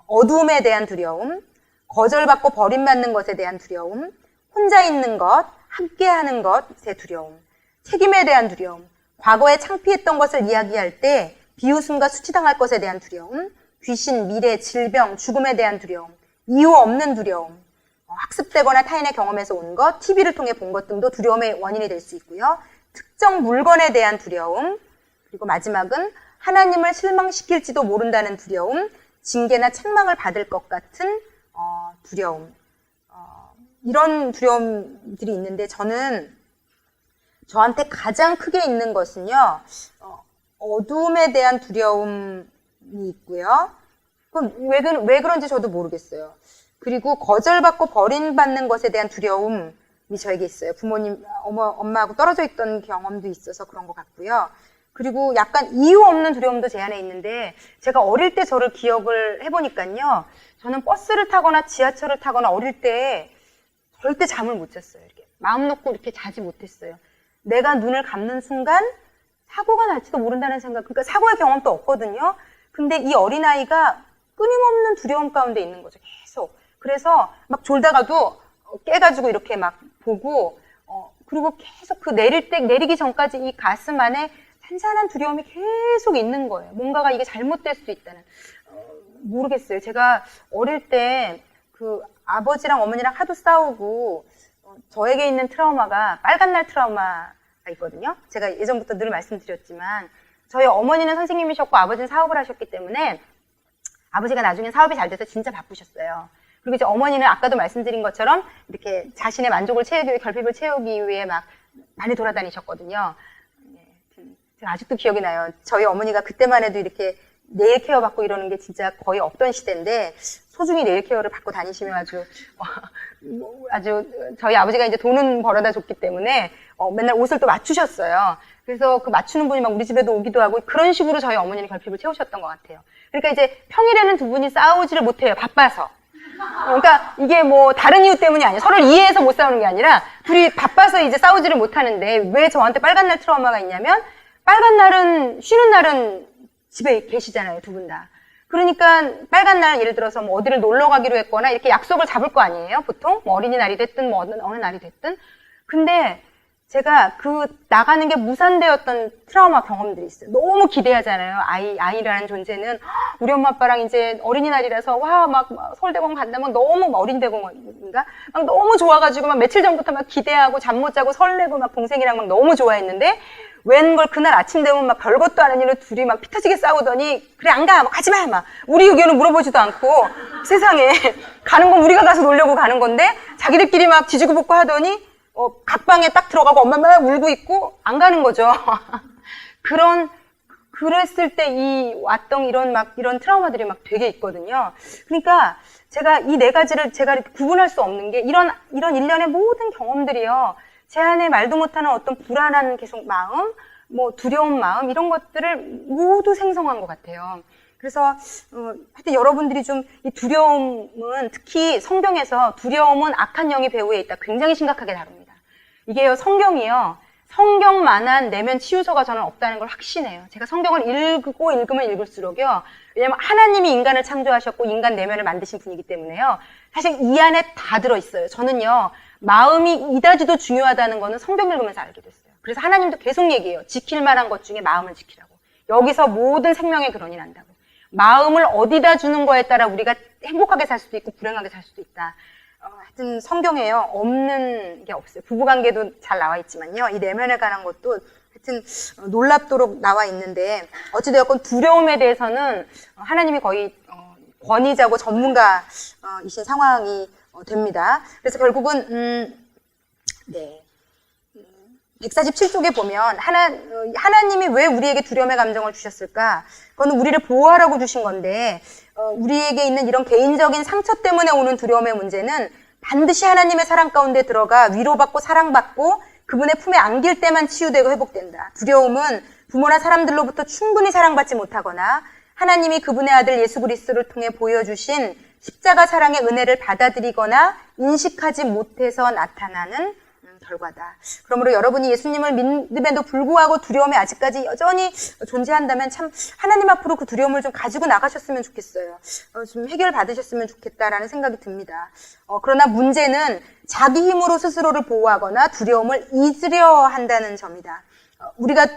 어두움에 대한 두려움, 거절받고 버림받는 것에 대한 두려움, 혼자 있는 것, 함께하는 것의 두려움, 책임에 대한 두려움, 과거에 창피했던 것을 이야기할 때 비웃음과 수치당할 것에 대한 두려움, 귀신, 미래, 질병, 죽음에 대한 두려움, 이유 없는 두려움, 학습되거나 타인의 경험에서 온 것, TV를 통해 본 것 등도 두려움의 원인이 될 수 있고요. 특정 물건에 대한 두려움, 그리고 마지막은 하나님을 실망시킬지도 모른다는 두려움, 징계나 책망을 받을 것 같은 두려움. 이런 두려움들이 있는데 저한테 가장 크게 있는 것은요. 어두움에 대한 두려움이 있고요. 그럼 왜 그런지 저도 모르겠어요. 그리고 거절받고 버림받는 것에 대한 두려움이 저에게 있어요. 부모님, 엄마하고 떨어져 있던 경험도 있어서 그런 것 같고요. 그리고 약간 이유 없는 두려움도 제 안에 있는데 제가 어릴 때 저를 기억을 해보니까요. 저는 버스를 타거나 지하철을 타거나 어릴 때 절대 잠을 못 잤어요. 이렇게 마음 놓고 이렇게 자지 못했어요. 내가 눈을 감는 순간 사고가 날지도 모른다는 생각, 그러니까 사고의 경험도 없거든요. 근데 이 어린아이가 끊임없는 두려움 가운데 있는 거죠. 계속. 그래서 막 졸다가도 깨가지고 이렇게 막 보고, 그리고 계속 그 내리기 전까지 이 가슴 안에 산산한 두려움이 계속 있는 거예요. 뭔가가 이게 잘못될 수도 있다는. 모르겠어요. 제가 어릴 때 그 아버지랑 어머니랑 하도 싸우고, 저에게 있는 트라우마가 빨간날 트라우마가 있거든요. 제가 예전부터 늘 말씀드렸지만 저희 어머니는 선생님이셨고 아버지는 사업을 하셨기 때문에 아버지가 나중에 사업이 잘 돼서 진짜 바쁘셨어요. 그리고 이제 어머니는 아까도 말씀드린 것처럼 이렇게 자신의 만족을 채우기 위해, 결핍을 채우기 위해 막 많이 돌아다니셨거든요. 제가 아직도 기억이 나요. 저희 어머니가 그때만 해도 이렇게 네일 케어 받고 이러는 게 진짜 거의 없던 시대인데 소중히 네일 케어를 받고 다니시면 아주 저희 아버지가 이제 돈은 벌어다 줬기 때문에 맨날 옷을 또 맞추셨어요. 그래서 그 맞추는 분이 막 우리 집에도 오기도 하고 그런 식으로 저희 어머니는 결핍을 채우셨던 것 같아요. 그러니까 이제 평일에는 두 분이 싸우지를 못해요. 바빠서. 그러니까 이게 뭐 다른 이유 때문이 아니에요. 서로를 이해해서 못 싸우는 게 아니라 둘이 바빠서 이제 싸우지를 못하는데 왜 저한테 빨간날 트라우마가 있냐면 빨간 날은 쉬는 날은 집에 계시잖아요. 두 분 다. 그러니까 빨간 날 예를 들어서 뭐 어디를 놀러 가기로 했거나 이렇게 약속을 잡을 거 아니에요. 보통 뭐 어린이날이 됐든 뭐 어느 날이 됐든. 근데 제가 그 나가는 게 무산되었던 트라우마 경험들이 있어요. 너무 기대하잖아요. 아이라는 존재는 우리 엄마 아빠랑 이제 어린이날이라서 와 막 서울대공원 간다면 너무 어린이대공원인가 막 너무 좋아가지고 막 며칠 전부터 막 기대하고 잠 못 자고 설레고 막 동생이랑 막 너무 좋아했는데 웬걸 그날 아침 되면 막 별것도 아닌 일로 둘이 막 피 터지게 싸우더니 그래 안 가, 뭐 가지 마, 막 우리 의견을 물어보지도 않고 세상에 가는 건 우리가 가서 놀려고 가는 건데 자기들끼리 막 지지고 볶고 하더니 각 방에 딱 들어가고 엄마 막 울고 있고 안 가는 거죠. 그랬을 때 왔던 이런 트라우마들이 막 되게 있거든요. 그러니까 제가 이 네 가지를 제가 이렇게 구분할 수 없는 게 이런 일련의 모든 경험들이요. 제 안에 말도 못하는 어떤 불안한 계속 마음, 뭐 두려운 마음 이런 것들을 모두 생성한 것 같아요. 그래서 하여튼 여러분들이 좀 이 두려움은 특히 성경에서 두려움은 악한 영이 배후에 있다 굉장히 심각하게 다룹니다. 이게요 성경이요 성경만한 내면 치유서가 저는 없다는 걸 확신해요. 제가 성경을 읽으면 읽을수록요 왜냐면 하나님이 인간을 창조하셨고 인간 내면을 만드신 분이기 때문에요 사실 이 안에 다 들어있어요. 저는요 마음이 이다지도 중요하다는 거는 성경 읽으면서 알게 됐어요. 그래서 하나님도 계속 얘기해요. 지킬 만한 것 중에 마음을 지키라고. 여기서 모든 생명의 근원이 난다고. 마음을 어디다 주는 거에 따라 우리가 행복하게 살 수도 있고 불행하게 살 수도 있다. 하여튼 성경에요 없는 게 없어요. 부부관계도 잘 나와 있지만요 이 내면에 관한 것도 하여튼 놀랍도록 나와 있는데 어찌되었건 두려움에 대해서는 하나님이 거의 권위자고 전문가이신 상황이 됩니다. 그래서 결국은 147쪽에 보면 하나님이 왜 우리에게 두려움의 감정을 주셨을까? 그건 우리를 보호하라고 주신 건데 우리에게 있는 이런 개인적인 상처 때문에 오는 두려움의 문제는 반드시 하나님의 사랑 가운데 들어가 위로받고 사랑받고 그분의 품에 안길 때만 치유되고 회복된다. 두려움은 부모나 사람들로부터 충분히 사랑받지 못하거나 하나님이 그분의 아들 예수 그리스도를 통해 보여주신 십자가 사랑의 은혜를 받아들이거나 인식하지 못해서 나타나는 결과다. 그러므로 여러분이 예수님을 믿음에도 불구하고 두려움이 아직까지 여전히 존재한다면 참 하나님 앞으로 그 두려움을 좀 가지고 나가셨으면 좋겠어요. 좀 해결받으셨으면 좋겠다라는 생각이 듭니다. 그러나 문제는 자기 힘으로 스스로를 보호하거나 두려움을 잊으려 한다는 점이다. 우리가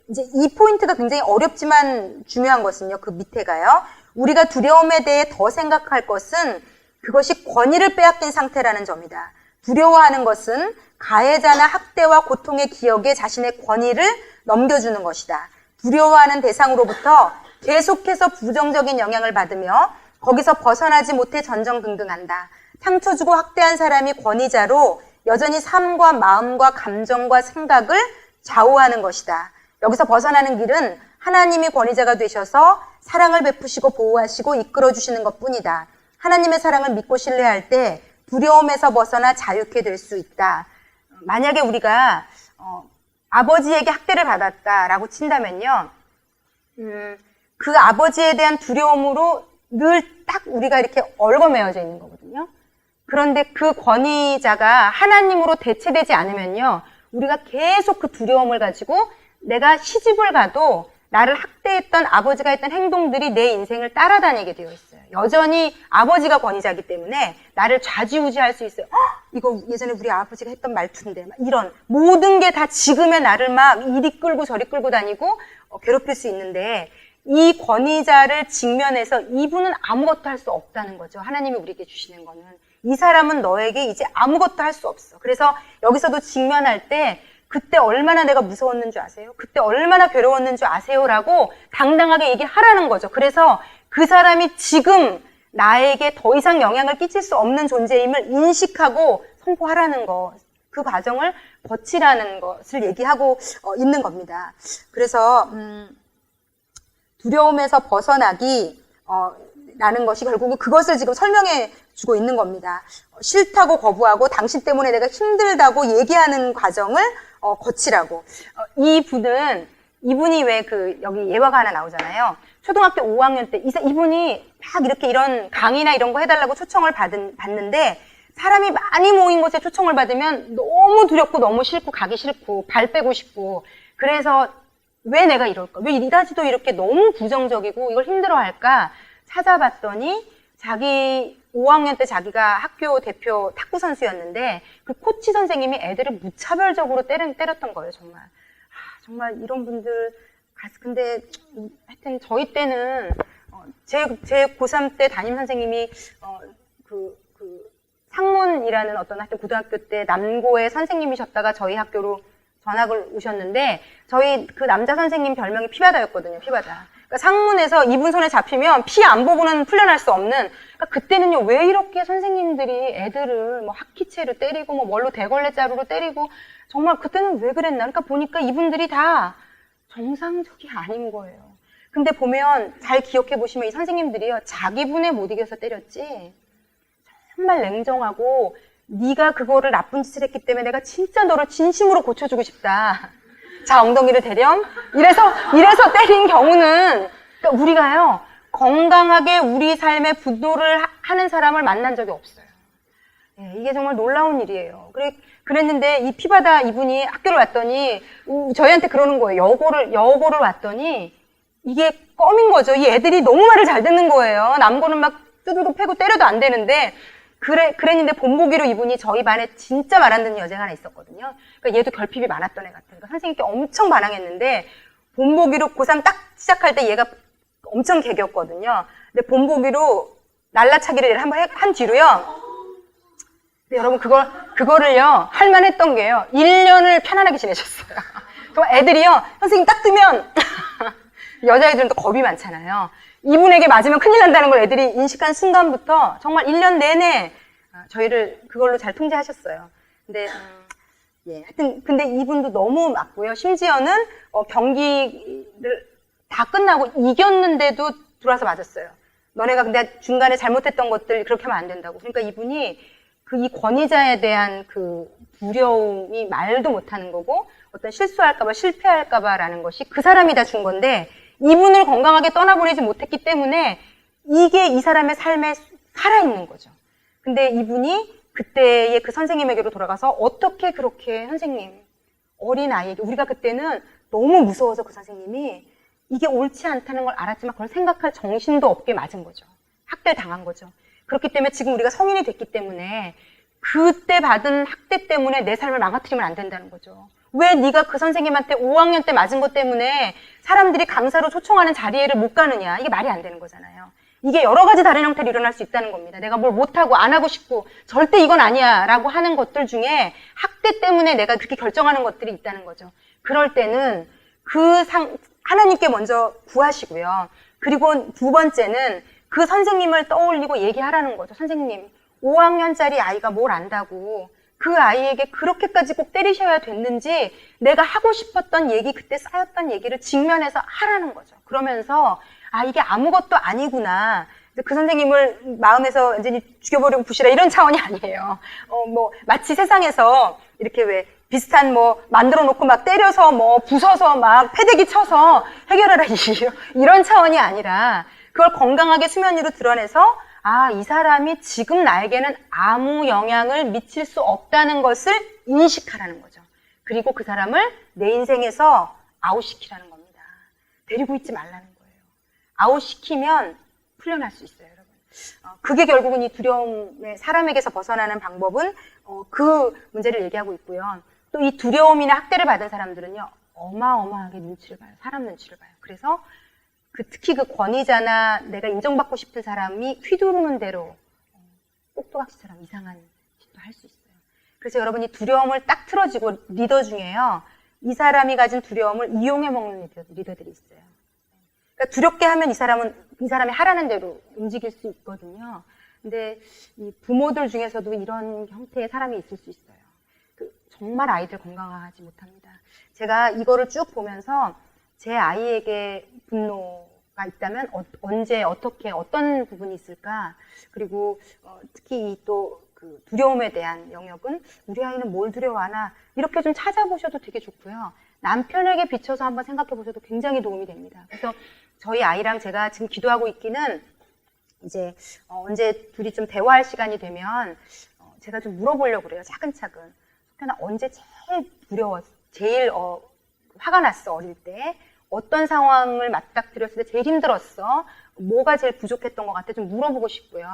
이제 이 포인트가 굉장히 어렵지만 중요한 것은요. 그 밑에가요. 우리가 두려움에 대해 더 생각할 것은 그것이 권위를 빼앗긴 상태라는 점이다. 두려워하는 것은 가해자나 학대와 고통의 기억에 자신의 권위를 넘겨주는 것이다. 두려워하는 대상으로부터 계속해서 부정적인 영향을 받으며 거기서 벗어나지 못해 전전긍긍한다. 상처 주고 학대한 사람이 권위자로 여전히 삶과 마음과 감정과 생각을 좌우하는 것이다. 여기서 벗어나는 길은 하나님이 권위자가 되셔서 사랑을 베푸시고 보호하시고 이끌어주시는 것뿐이다. 하나님의 사랑을 믿고 신뢰할 때 두려움에서 벗어나 자유케 될 수 있다. 만약에 우리가 아버지에게 학대를 받았다라고 친다면요. 그 아버지에 대한 두려움으로 늘 딱 우리가 이렇게 얽어매어져 있는 거거든요. 그런데 그 권위자가 하나님으로 대체되지 않으면요. 우리가 계속 그 두려움을 가지고 내가 시집을 가도 나를 학대했던 아버지가 했던 행동들이 내 인생을 따라다니게 되어 있어요. 여전히 아버지가 권위자이기 때문에 나를 좌지우지할 수 있어요. 이거 예전에 우리 아버지가 했던 말투인데 막 이런 모든 게 다 지금의 나를 막 이리 끌고 저리 끌고 다니고 괴롭힐 수 있는데 이 권위자를 직면해서 이분은 아무것도 할 수 없다는 거죠. 하나님이 우리에게 주시는 거는 이 사람은 너에게 이제 아무것도 할 수 없어. 그래서 여기서도 직면할 때 그때 얼마나 내가 무서웠는 줄 아세요? 그때 얼마나 괴로웠는 줄 아세요? 라고 당당하게 얘기하라는 거죠. 그래서 그 사람이 지금 나에게 더 이상 영향을 끼칠 수 없는 존재임을 인식하고 선포하라는 것. 그 과정을 거치라는 것을 얘기하고 있는 겁니다. 그래서 두려움에서 벗어나기 라는 것이 결국은 그것을 지금 설명해 주고 있는 겁니다. 싫다고 거부하고 당신 때문에 내가 힘들다고 얘기하는 과정을 거치라고. 이분이 왜 여기 예화가 하나 나오잖아요. 초등학교 5학년 때 이분이 막 이렇게 이런 강의나 이런 거 해달라고 초청을 받는데 사람이 많이 모인 곳에 초청을 받으면 너무 두렵고 너무 싫고 가기 싫고 발 빼고 싶고 그래서 왜 내가 이럴까? 왜 이다지도 이렇게 너무 부정적이고 이걸 힘들어할까? 찾아봤더니 자기 5학년 때 자기가 학교 대표 탁구 선수였는데 그 코치 선생님이 애들을 무차별적으로 때렸던 거예요, 정말. 정말 이런 분들 근데 하여튼 저희 때는 제 고3 때 담임 선생님이 상문이라는 어떤 하여튼 고등학교 때 남고의 선생님이셨다가 저희 학교로 전학을 오셨는데 저희 그 남자 선생님 별명이 피바다였거든요. 피바다. 그러니까 상문에서 이분 손에 잡히면 피 안 보고는 풀려날 수 없는. 그러니까 그때는요 왜 이렇게 선생님들이 애들을 뭐 학기채로 때리고 뭐 뭘로 대걸레 자루로 때리고 정말 그때는 왜 그랬나. 그러니까 보니까 이분들이 다 정상적이 아닌 거예요. 근데 보면 잘 기억해 보시면 이 선생님들이요 자기 분에 못 이겨서 때렸지. 정말 냉정하고 네가 그거를 나쁜 짓을 했기 때문에 내가 진짜 너를 진심으로 고쳐주고 싶다. 자, 엉덩이를 대렴. 이래서 때린 경우는 그러니까 우리가요 건강하게 우리 삶에 분노를 하는 사람을 만난 적이 없어요. 예, 이게 정말 놀라운 일이에요. 그랬는데 이 피바다 이분이 학교를 왔더니 저희한테 그러는 거예요. 여고를 왔더니 이게 껌인 거죠. 이 애들이 너무 말을 잘 듣는 거예요. 남고는 막 두들겨 패고 때려도 안 되는데 그랬는데 본보기로 이분이 저희 반에 진짜 말 안 듣는 여자가 하나 있었거든요. 그러니까 얘도 결핍이 많았던 애 같아요. 그러니까 선생님께 엄청 반항했는데 본보기로 고3 딱 시작할 때 얘가 엄청 개겼거든요. 근데 본보기로 날라차기를 한번 한 뒤로요. 근데 여러분 그거를요 할만했던 게요. 1년을 편안하게 지내셨어요. 정말 애들이요 선생님 딱 뜨면 여자애들은 또 겁이 많잖아요. 이분에게 맞으면 큰일 난다는 걸 애들이 인식한 순간부터 정말 1년 내내 저희를 그걸로 잘 통제하셨어요. 근데 예, 하여튼 근데 이분도 너무 맞고요. 심지어는 경기를 다 끝나고 이겼는데도 들어와서 맞았어요. 너네가 근데 중간에 잘못했던 것들 그렇게 하면 안 된다고. 그러니까 이분이 이 권위자에 대한 그 두려움이 말도 못하는 거고 어떤 실수할까봐 실패할까봐라는 것이 그 사람이 다 준 건데 이분을 건강하게 떠나보내지 못했기 때문에 이게 이 사람의 삶에 살아있는 거죠. 근데 이분이 그때의 그 선생님에게로 돌아가서 어떻게 그렇게 선생님, 어린 아이에게 우리가 그때는 너무 무서워서 그 선생님이 이게 옳지 않다는 걸 알았지만 그걸 생각할 정신도 없게 맞은 거죠. 학대를 당한 거죠. 그렇기 때문에 지금 우리가 성인이 됐기 때문에 그때 받은 학대 때문에 내 삶을 망가뜨리면 안 된다는 거죠. 왜 네가 그 선생님한테 5학년 때 맞은 것 때문에 사람들이 강사로 초청하는 자리에를 못 가느냐. 이게 말이 안 되는 거잖아요. 이게 여러 가지 다른 형태로 일어날 수 있다는 겁니다. 내가 뭘 못하고 안 하고 싶고 절대 이건 아니야 라고 하는 것들 중에 학대 때문에 내가 그렇게 결정하는 것들이 있다는 거죠. 그럴 때는 하나님께 먼저 구하시고요. 그리고 두 번째는 그 선생님을 떠올리고 얘기하라는 거죠. 선생님, 5학년짜리 아이가 뭘 안다고 그 아이에게 그렇게까지 꼭 때리셔야 됐는지 내가 하고 싶었던 얘기, 그때 쌓였던 얘기를 직면해서 하라는 거죠. 그러면서 이게 아무것도 아니구나. 그 선생님을 마음에서 완전히 죽여버리고 부시라 이런 차원이 아니에요. 마치 세상에서 이렇게 왜 비슷한 만들어 놓고 막 때려서 부숴서 막 패대기 쳐서 해결하라 이런 차원이 아니라 그걸 건강하게 수면 위로 드러내서 이 사람이 지금 나에게는 아무 영향을 미칠 수 없다는 것을 인식하라는 거죠. 그리고 그 사람을 내 인생에서 아웃시키라는 겁니다. 데리고 있지 말라는 거예요. 아웃시키면 풀려날 수 있어요, 여러분. 그게 결국은 이 두려움의 사람에게서 벗어나는 방법은 그 문제를 얘기하고 있고요. 또 이 두려움이나 학대를 받은 사람들은요, 어마어마하게 눈치를 봐요. 사람 눈치를 봐요. 그래서 특히 그 권위자나 내가 인정받고 싶은 사람이 휘두르는 대로 똑똑아치처럼 이상한 짓도 할 수 있어요. 그래서 여러분이 두려움을 딱 틀어지고 리더 중에요. 이 사람이 가진 두려움을 이용해 먹는 리더들이 있어요. 그러니까 두렵게 하면 이 사람이 하라는 대로 움직일 수 있거든요. 근데 이 부모들 중에서도 이런 형태의 사람이 있을 수 있어요. 정말 아이들 건강하지 못합니다. 제가 이거를 쭉 보면서 제 아이에게 분노가 있다면 언제 어떻게 어떤 부분이 있을까? 그리고 특히 또 그 두려움에 대한 영역은 우리 아이는 뭘 두려워하나 이렇게 좀 찾아보셔도 되게 좋고요. 남편에게 비춰서 한번 생각해 보셔도 굉장히 도움이 됩니다. 그래서 저희 아이랑 제가 지금 기도하고 있기는 이제 언제 둘이 좀 대화할 시간이 되면 제가 좀 물어보려고 그래요. 차근차근. 속현아, 언제 제일 두려웠어? 제일 화가 났어, 어릴 때? 어떤 상황을 맞닥뜨렸을 때 제일 힘들었어? 뭐가 제일 부족했던 것 같아? 좀 물어보고 싶고요.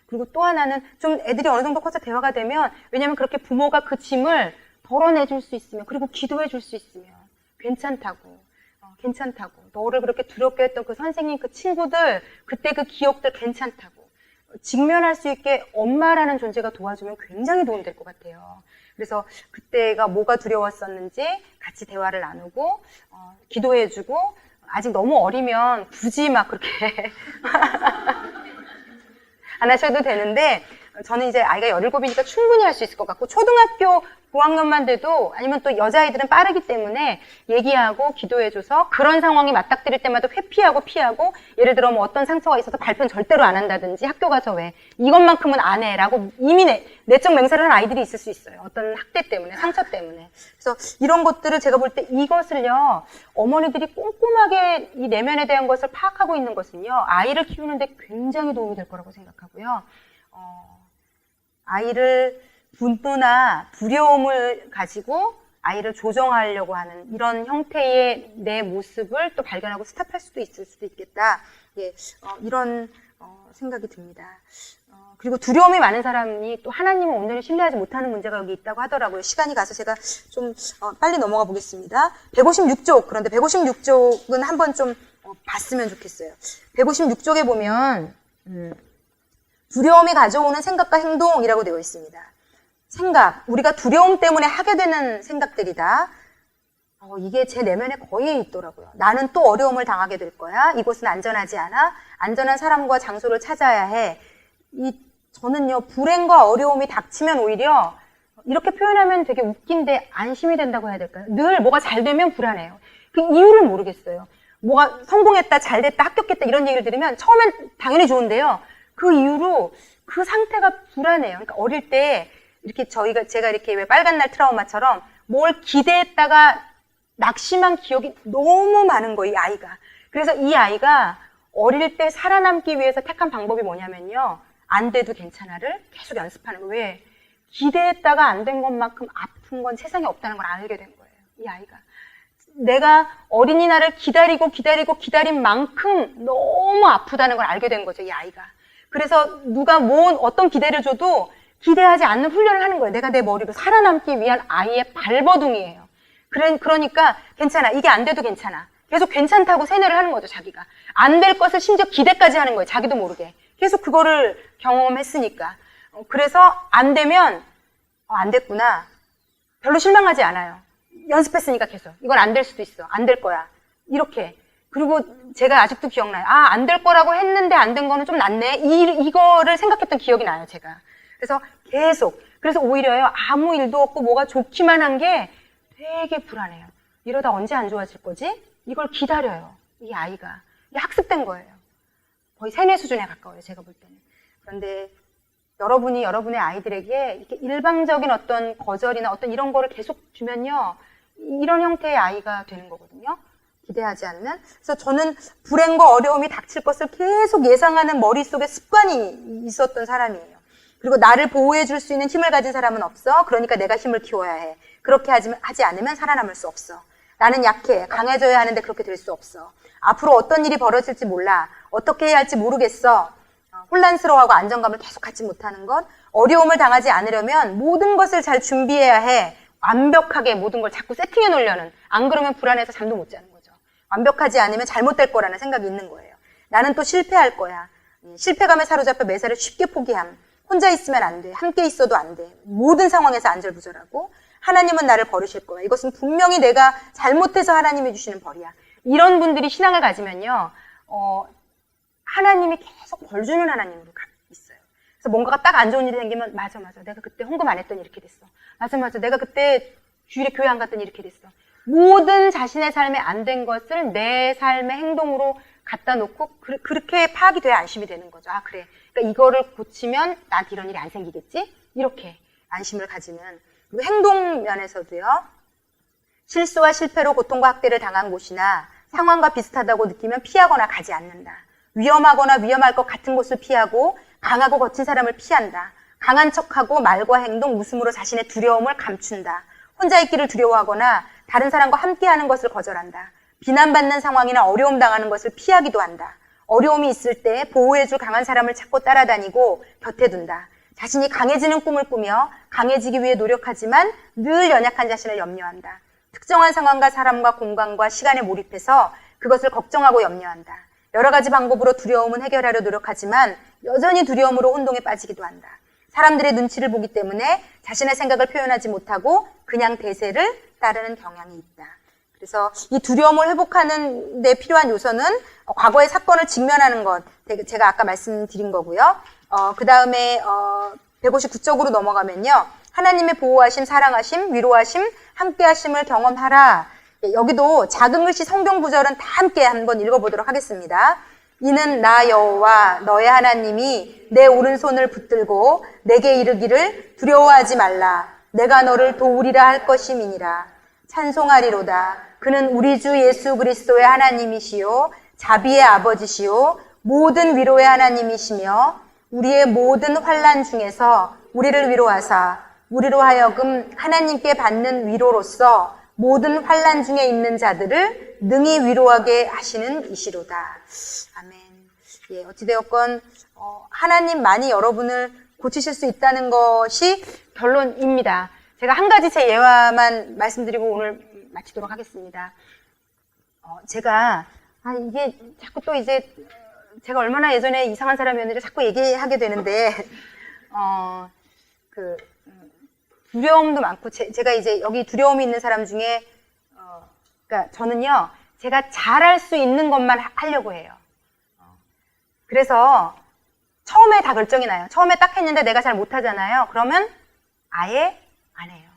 그리고 또 하나는 좀 애들이 어느 정도 커서 대화가 되면, 왜냐면 그렇게 부모가 그 짐을 덜어내줄 수 있으면, 그리고 기도해줄 수 있으면 괜찮다고. 괜찮다고. 너를 그렇게 두렵게 했던 그 선생님, 그 친구들, 그때 그 기억들 괜찮다고. 직면할 수 있게 엄마라는 존재가 도와주면 굉장히 도움이 될 것 같아요. 그래서 그때가 뭐가 두려웠었는지 같이 대화를 나누고 기도해주고 아직 너무 어리면 굳이 막 그렇게 안 하셔도 되는데 저는 이제 아이가 17이니까 충분히 할 수 있을 것 같고 초등학교 고학년만 돼도 아니면 또 여자아이들은 빠르기 때문에 얘기하고 기도해줘서 그런 상황이 맞닥뜨릴 때마다 회피하고 피하고 예를 들어 어떤 상처가 있어서 발표는 절대로 안 한다든지 학교 가서 왜 이것만큼은 안 해라고 이미 내적 맹세를 한 아이들이 있을 수 있어요. 어떤 학대 때문에 상처 때문에. 그래서 이런 것들을 제가 볼 때 이것을요 어머니들이 꼼꼼하게 이 내면에 대한 것을 파악하고 있는 것은요 아이를 키우는데 굉장히 도움이 될 거라고 생각하고요. 아이를 분노나 두려움을 가지고 아이를 조정하려고 하는 이런 형태의 내 모습을 또 발견하고 스탑할 수도 있을 수도 있겠다. 예, 이런 생각이 듭니다. 그리고 두려움이 많은 사람이 또 하나님을 온전히 신뢰하지 못하는 문제가 여기 있다고 하더라고요. 시간이 가서 제가 좀 빨리 넘어가 보겠습니다. 156쪽, 그런데 156쪽은 한번 좀 봤으면 좋겠어요. 156쪽에 보면 두려움이 가져오는 생각과 행동이라고 되어 있습니다. 생각, 우리가 두려움 때문에 하게 되는 생각들이다. 이게 제 내면에 거의 있더라고요. 나는 또 어려움을 당하게 될 거야. 이곳은 안전하지 않아. 안전한 사람과 장소를 찾아야 해. 저는요, 불행과 어려움이 닥치면 오히려 이렇게 표현하면 되게 웃긴데 안심이 된다고 해야 될까요? 늘 뭐가 잘 되면 불안해요. 그 이유를 모르겠어요. 뭐가 성공했다, 잘 됐다, 합격했다 이런 얘기를 들으면 처음엔 당연히 좋은데요. 그 이후로 그 상태가 불안해요. 그러니까 어릴 때 이렇게 제가 이렇게 왜 빨간 날 트라우마처럼 뭘 기대했다가 낙심한 기억이 너무 많은 거예요, 이 아이가. 그래서 이 아이가 어릴 때 살아남기 위해서 택한 방법이 뭐냐면요. 안 돼도 괜찮아를 계속 연습하는 거예요. 왜? 기대했다가 안 된 것만큼 아픈 건 세상에 없다는 걸 알게 된 거예요. 이 아이가. 내가 어린이날을 기다린 만큼 너무 아프다는 걸 알게 된 거죠, 이 아이가. 그래서 누가 어떤 기대를 줘도 기대하지 않는 훈련을 하는 거예요. 내가 내 머리로 살아남기 위한 아이의 발버둥이에요. 그러니까 괜찮아. 이게 안 돼도 괜찮아. 계속 괜찮다고 세뇌를 하는 거죠, 자기가. 안 될 것을 심지어 기대까지 하는 거예요, 자기도 모르게. 계속 그거를 경험했으니까. 그래서 안 되면 안 됐구나. 별로 실망하지 않아요. 연습했으니까 계속. 이건 안 될 수도 있어. 안 될 거야. 이렇게. 그리고 제가 아직도 기억나요. 안 될 거라고 했는데 안 된 거는 좀 낫네. 이거를 생각했던 기억이 나요, 제가. 그래서 계속. 그래서 오히려요, 아무 일도 없고 뭐가 좋기만 한 게 되게 불안해요. 이러다 언제 안 좋아질 거지? 이걸 기다려요, 이 아이가. 이게 학습된 거예요. 거의 세뇌 수준에 가까워요, 제가 볼 때는. 그런데 여러분이 여러분의 아이들에게 이렇게 일방적인 어떤 거절이나 어떤 이런 거를 계속 주면요, 이런 형태의 아이가 되는 거거든요. 기대하지 않는. 그래서 저는 불행과 어려움이 닥칠 것을 계속 예상하는 머릿속에 습관이 있었던 사람이에요. 그리고 나를 보호해 줄 수 있는 힘을 가진 사람은 없어. 그러니까 내가 힘을 키워야 해. 그렇게 하지 않으면 살아남을 수 없어. 나는 약해. 강해져야 하는데 그렇게 될 수 없어. 앞으로 어떤 일이 벌어질지 몰라. 어떻게 해야 할지 모르겠어. 혼란스러워하고 안정감을 계속 갖지 못하는 것. 어려움을 당하지 않으려면 모든 것을 잘 준비해야 해. 완벽하게 모든 걸 자꾸 세팅해 놓으려는. 안 그러면 불안해서 잠도 못 자는 거죠. 완벽하지 않으면 잘못될 거라는 생각이 있는 거예요. 나는 또 실패할 거야. 실패감에 사로잡혀 매사를 쉽게 포기함. 혼자 있으면 안 돼. 함께 있어도 안 돼. 모든 상황에서 안절부절하고 하나님은 나를 버리실 거야. 이것은 분명히 내가 잘못해서 하나님이 주시는 벌이야. 이런 분들이 신앙을 가지면요. 하나님이 계속 벌 주는 하나님으로 있어요. 그래서 뭔가가 딱 안 좋은 일이 생기면 맞아. 내가 그때 헌금 안 했더니 이렇게 됐어. 맞아. 내가 그때 주일에 교회 안 갔더니 이렇게 됐어. 모든 자신의 삶에 안 된 것을 내 삶의 행동으로 갖다 놓고 그렇게 파악이 돼야 안심이 되는 거죠. 그래. 그러니까 이거를 고치면 나한테 이런 일이 안 생기겠지? 이렇게 안심을 가지는. 그리고 행동 면에서도요. 실수와 실패로 고통과 학대를 당한 곳이나 상황과 비슷하다고 느끼면 피하거나 가지 않는다. 위험하거나 위험할 것 같은 곳을 피하고 강하고 거친 사람을 피한다. 강한 척하고 말과 행동, 웃음으로 자신의 두려움을 감춘다. 혼자 있기를 두려워하거나 다른 사람과 함께하는 것을 거절한다. 비난받는 상황이나 어려움 당하는 것을 피하기도 한다. 어려움이 있을 때 보호해줄 강한 사람을 찾고 따라다니고 곁에 둔다. 자신이 강해지는 꿈을 꾸며 강해지기 위해 노력하지만 늘 연약한 자신을 염려한다. 특정한 상황과 사람과 공간과 시간에 몰입해서 그것을 걱정하고 염려한다. 여러 가지 방법으로 두려움은 해결하려 노력하지만 여전히 두려움으로 혼동에 빠지기도 한다. 사람들의 눈치를 보기 때문에 자신의 생각을 표현하지 못하고 그냥 대세를 따르는 경향이 있다. 그래서 이 두려움을 회복하는 데 필요한 요소는 과거의 사건을 직면하는 것, 제가 아까 말씀드린 거고요. 그 다음에 159쪽으로 넘어가면요. 하나님의 보호하심, 사랑하심, 위로하심, 함께하심을 경험하라. 여기도 작은 글씨 성경 구절은 다 함께 한번 읽어보도록 하겠습니다. 이는 나 여호와 너의 하나님이 내 오른손을 붙들고 내게 이르기를 두려워하지 말라. 내가 너를 도우리라 할 것임이니라. 찬송하리로다. 그는 우리 주 예수 그리스도의 하나님이시요 자비의 아버지시요 모든 위로의 하나님이시며 우리의 모든 환난 중에서 우리를 위로하사 우리로 하여금 하나님께 받는 위로로서 모든 환난 중에 있는 자들을 능히 위로하게 하시는 이시로다. 아멘. 예, 어찌되었건 하나님만이 여러분을 고치실 수 있다는 것이 결론입니다. 제가 한 가지 제 예화만 말씀드리고 오늘 마치도록 하겠습니다. 제가 이게 자꾸 또 이제 제가 얼마나 예전에 이상한 사람이었는지 자꾸 얘기하게 되는데 두려움도 많고 제가 이제 여기 두려움이 있는 사람 중에 그러니까 저는요 제가 잘할 수 있는 것만 하려고 해요. 그래서 처음에 다 결정이 나요. 처음에 딱 했는데 내가 잘 못하잖아요. 그러면 아예 안 해요.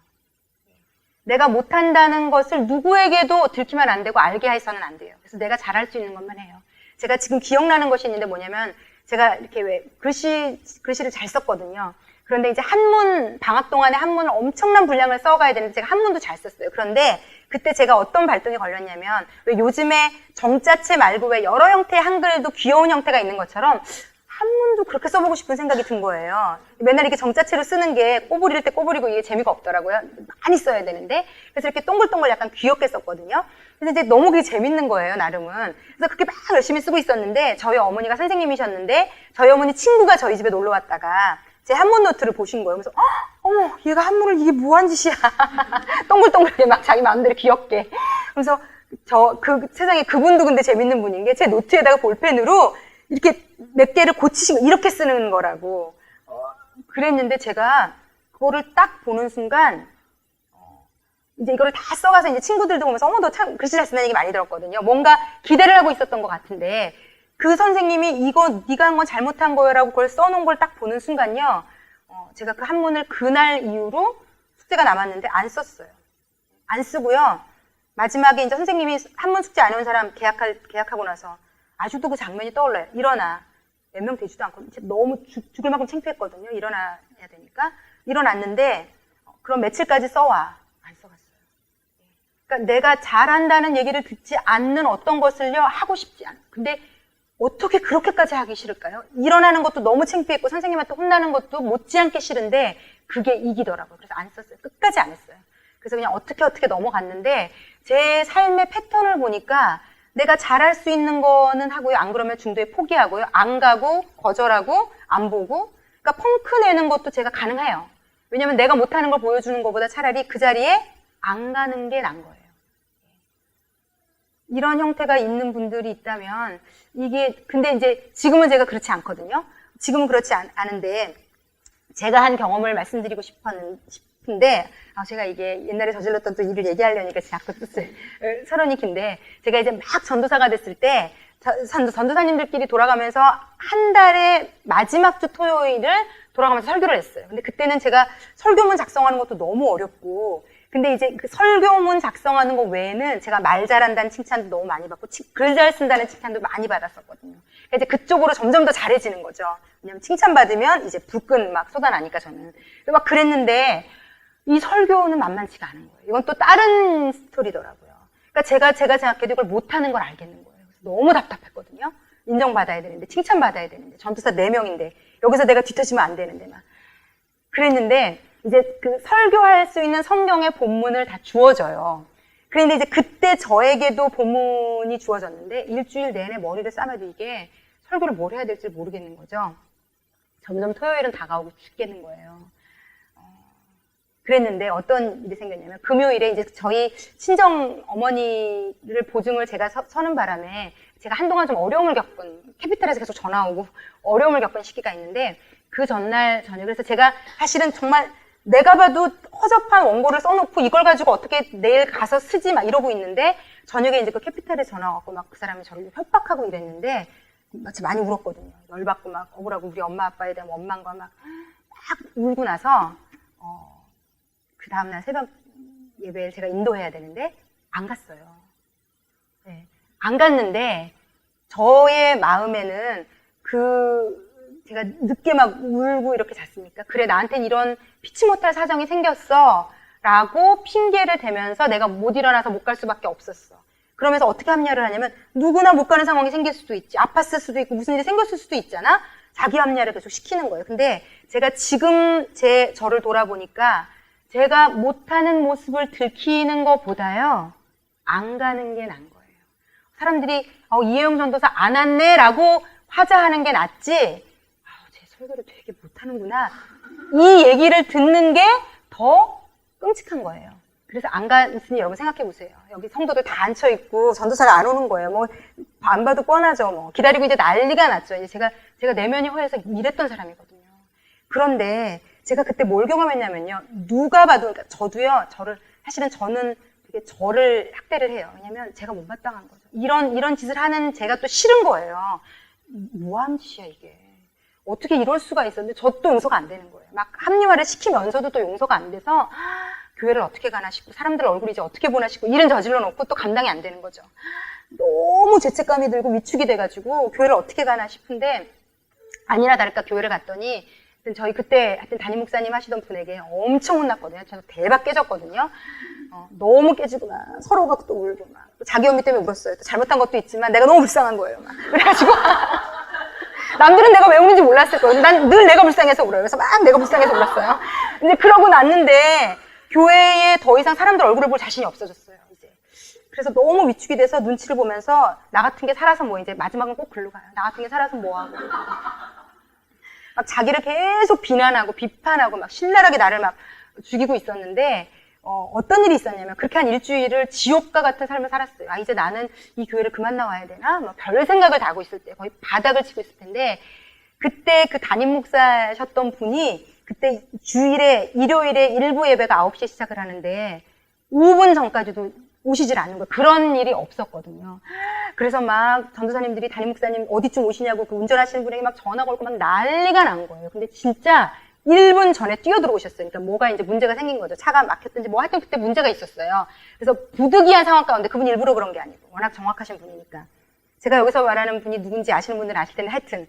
내가 못한다는 것을 누구에게도 들키면 안 되고 알게 해서는 안 돼요. 그래서 내가 잘할 수 있는 것만 해요. 제가 지금 기억나는 것이 있는데 뭐냐면 제가 이렇게 왜 글씨를 잘 썼거든요. 그런데 이제 한문, 방학 동안에 한문을 엄청난 분량을 써가야 되는데 제가 한문도 잘 썼어요. 그런데 그때 제가 어떤 발동이 걸렸냐면 왜 요즘에 정자체 말고 왜 여러 형태의 한글도 귀여운 형태가 있는 것처럼 한문도 그렇게 써보고 싶은 생각이 든 거예요. 맨날 이렇게 정자체로 쓰는 게 꼬부릴 때 꼬부리고 이게 재미가 없더라고요. 많이 써야 되는데. 그래서 이렇게 동글동글 약간 귀엽게 썼거든요. 그래서 이제 너무 그게 재밌는 거예요, 나름은. 그래서 그렇게 막 열심히 쓰고 있었는데 저희 어머니가 선생님이셨는데 저희 어머니 친구가 저희 집에 놀러 왔다가 제 한문 노트를 보신 거예요. 그래서 어머, 얘가 한문을 이게 뭐한 짓이야. 동글동글하게 막 자기 마음대로 귀엽게. 그래서 세상에 그분도 근데 재밌는 분인 게 제 노트에다가 볼펜으로 이렇게 몇 개를 고치시고 이렇게 쓰는 거라고 그랬는데 제가 그거를 딱 보는 순간 이제 이거를 다 써가서 이제 친구들도 보면서 어머 너 참 글씨 잘 쓴다는 얘기 많이 들었거든요. 뭔가 기대를 하고 있었던 것 같은데 그 선생님이 이거 네가 한 건 잘못한 거야라고 그걸 써놓은 걸 딱 보는 순간요. 제가 그 한문을 그날 이후로 숙제가 남았는데 안 썼어요. 안 쓰고요. 마지막에 이제 선생님이 한문 숙제 안 해온 사람 계약하고 나서 아직도 그 장면이 떠올라요. 일어나. 몇 명 되지도 않고 너무 죽을 만큼 창피했거든요. 일어나야 되니까. 일어났는데 그럼 며칠까지 써와. 안 써갔어요. 그러니까 내가 잘한다는 얘기를 듣지 않는 어떤 것을요 하고 싶지 않아. 근데 어떻게 그렇게까지 하기 싫을까요? 일어나는 것도 너무 창피했고 선생님한테 혼나는 것도 못지않게 싫은데 그게 이기더라고요. 그래서 안 썼어요. 끝까지 안 했어요. 그래서 그냥 어떻게 넘어갔는데 제 삶의 패턴을 보니까 내가 잘할 수 있는 거는 하고요. 안 그러면 중도에 포기하고요. 안 가고 거절하고 안 보고. 그러니까 펑크 내는 것도 제가 가능해요. 왜냐면 내가 못하는 걸 보여주는 것보다 차라리 그 자리에 안 가는 게 나은 거예요. 이런 형태가 있는 분들이 있다면 이게 근데 이제 지금은 제가 그렇지 않거든요. 지금은 그렇지 않은데 제가 한 경험을 말씀드리고 싶은데 제가 이게 옛날에 저질렀던 또 일을 얘기하려니까 자꾸 서론이 긴데 제가 이제 막 전도사가 됐을 때 전도사님들끼리 돌아가면서 한 달에 마지막 주 토요일을 돌아가면서 설교를 했어요. 근데 그때는 제가 설교문 작성하는 것도 너무 어렵고 근데 이제 그 설교문 작성하는 거 외에는 제가 말 잘한다는 칭찬도 너무 많이 받고 글 잘 쓴다는 칭찬도 많이 받았었거든요. 그러니까 이제 그쪽으로 점점 더 잘해지는 거죠. 왜냐면 칭찬받으면 이제 불끈 막 쏟아나니까 저는. 막 그랬는데 이 설교는 만만치가 않은 거예요. 이건 또 다른 스토리더라고요. 그러니까 제가 생각해도 이걸 못하는 걸 알겠는 거예요. 그래서 너무 답답했거든요. 인정받아야 되는데, 칭찬받아야 되는데, 전도사 4명인데, 여기서 내가 뒤처지면 안 되는데, 막. 그랬는데, 이제 그 설교할 수 있는 성경의 본문을 다 주어져요. 그런데 이제 그때 저에게도 본문이 주어졌는데, 일주일 내내 머리를 싸매도 이게 설교를 뭘 해야 될지 모르겠는 거죠. 점점 토요일은 다가오고 죽겠는 거예요. 그랬는데 어떤 일이 생겼냐면 금요일에 이제 저희 친정 어머니를 보증을 제가 서는 바람에 제가 한동안 좀 어려움을 겪은 캐피탈에서 계속 전화 오고 어려움을 겪은 시기가 있는데 그 전날 저녁에 그래서 제가 사실은 정말 내가 봐도 허접한 원고를 써놓고 이걸 가지고 어떻게 내일 가서 쓰지 막 이러고 있는데 저녁에 이제 그 캐피탈에 전화 왔고 막 그 사람이 저를 협박하고 이랬는데 마치 많이 울었거든요. 열받고 막 억울하고 우리 엄마 아빠에 대한 원망과 막 울고 나서 그 다음날 새벽 예배를 제가 인도해야 되는데 안 갔어요. 네. 안 갔는데 저의 마음에는 제가 늦게 막 울고 이렇게 잤습니까? 그래 나한테는 이런 피치 못할 사정이 생겼어 라고 핑계를 대면서 내가 못 일어나서 못 갈 수밖에 없었어. 그러면서 어떻게 합리화를 하냐면 누구나 못 가는 상황이 생길 수도 있지. 아팠을 수도 있고 무슨 일이 생겼을 수도 있잖아. 자기 합리화를 계속 시키는 거예요. 근데 제가 지금 저를 돌아보니까 제가 못하는 모습을 들키는 것보다요 안 가는 게 나은 거예요. 사람들이 이혜영 전도사 안 왔네 라고 화자하는 게 낫지 제 설교를 되게 못하는구나 이 얘기를 듣는 게 더 끔찍한 거예요. 그래서 안 갔으니 여러분 생각해 보세요. 여기 성도들 다 앉혀있고 전도사가 안 오는 거예요. 뭐 안 봐도 뻔하죠. 뭐 기다리고 이제 난리가 났죠. 이제 제가 내면이 허해서 이랬던 사람이거든요. 그런데 제가 그때 뭘 경험했냐면요. 누가 봐도, 그러니까 저도요, 사실은 저는 되게 저를 학대를 해요. 왜냐면 제가 못마땅한 거죠. 이런 짓을 하는 제가 또 싫은 거예요. 뭐하는 짓이야, 이게. 어떻게 이럴 수가 있었는데 저 또 용서가 안 되는 거예요. 막 합리화를 시키면서도 또 용서가 안 돼서 교회를 어떻게 가나 싶고 사람들 얼굴 이제 어떻게 보나 싶고 일은 저질러 놓고 또 감당이 안 되는 거죠. 너무 죄책감이 들고 위축이 돼가지고 교회를 어떻게 가나 싶은데 아니나 다를까 교회를 갔더니 저희 그때 하여튼 담임 목사님 하시던 분에게 엄청 혼났거든요. 저는 대박 깨졌거든요. 너무 깨지고 막 서로가 또 울고 막 자기 언니 때문에 울었어요. 또 잘못한 것도 있지만 내가 너무 불쌍한 거예요. 막. 그래가지고 남들은 내가 왜 우는지 몰랐을 거예요. 난 늘 내가 불쌍해서 울어요. 그래서 막 내가 불쌍해서 울었어요. 이제 그러고 났는데 교회에 더 이상 사람들 얼굴을 볼 자신이 없어졌어요. 이제 그래서 너무 위축이 돼서 눈치를 보면서 나 같은 게 살아서 뭐 이제 마지막은 꼭 글로 가요. 나 같은 게 살아서 뭐 하고 막 자기를 계속 비난하고 비판하고 막 신랄하게 나를 막 죽이고 있었는데 어떤 일이 있었냐면 그렇게 한 일주일을 지옥과 같은 삶을 살았어요. 아 이제 나는 이 교회를 그만 나와야 되나? 뭐 별 생각을 다 하고 있을 때 거의 바닥을 치고 있을 텐데 그때 그 담임 목사셨던 분이 그때 주일에 일요일에 일부 예배가 9시에 시작을 하는데 5분 전까지도 오시질 않는 거예요. 그런 일이 없었거든요. 그래서 막 전도사님들이 담임 목사님 어디쯤 오시냐고 그 운전하시는 분에게 막 전화 걸고 막 난리가 난 거예요. 근데 진짜 1분 전에 뛰어들어오셨어요. 그러니까 뭐가 이제 문제가 생긴 거죠. 차가 막혔든지 뭐 하여튼 그때 문제가 있었어요. 그래서 부득이한 상황 가운데 그분이 일부러 그런 게 아니고 워낙 정확하신 분이니까. 제가 여기서 말하는 분이 누군지 아시는 분들은 아실 텐데 하여튼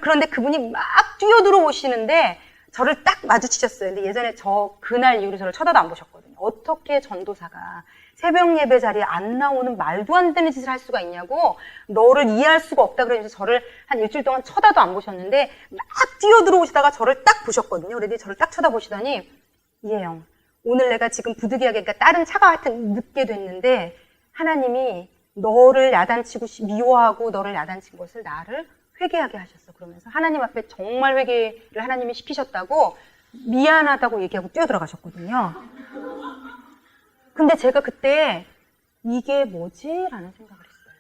그런데 그분이 막 뛰어들어오시는데 저를 딱 마주치셨어요. 근데 예전에 그날 이후로 저를 쳐다도 안 보셨거든요. 어떻게 전도사가 새벽 예배 자리에 안 나오는 말도 안 되는 짓을 할 수가 있냐고 너를 이해할 수가 없다 그러면서 저를 한 일주일 동안 쳐다도 안 보셨는데 막 뛰어들어오시다가 저를 딱 보셨거든요. 그래서 저를 딱 쳐다보시더니 이혜영 오늘 내가 지금 부득이하게 그러니까 다른 차가 하여튼 늦게 됐는데 하나님이 너를 야단치고 미워하고 너를 야단친 것을 나를 회개하게 하셨어. 그러면서 하나님 앞에 정말 회개를 하나님이 시키셨다고 미안하다고 얘기하고 뛰어들어가셨거든요. 근데 제가 그때 이게 뭐지? 라는 생각을 했어요.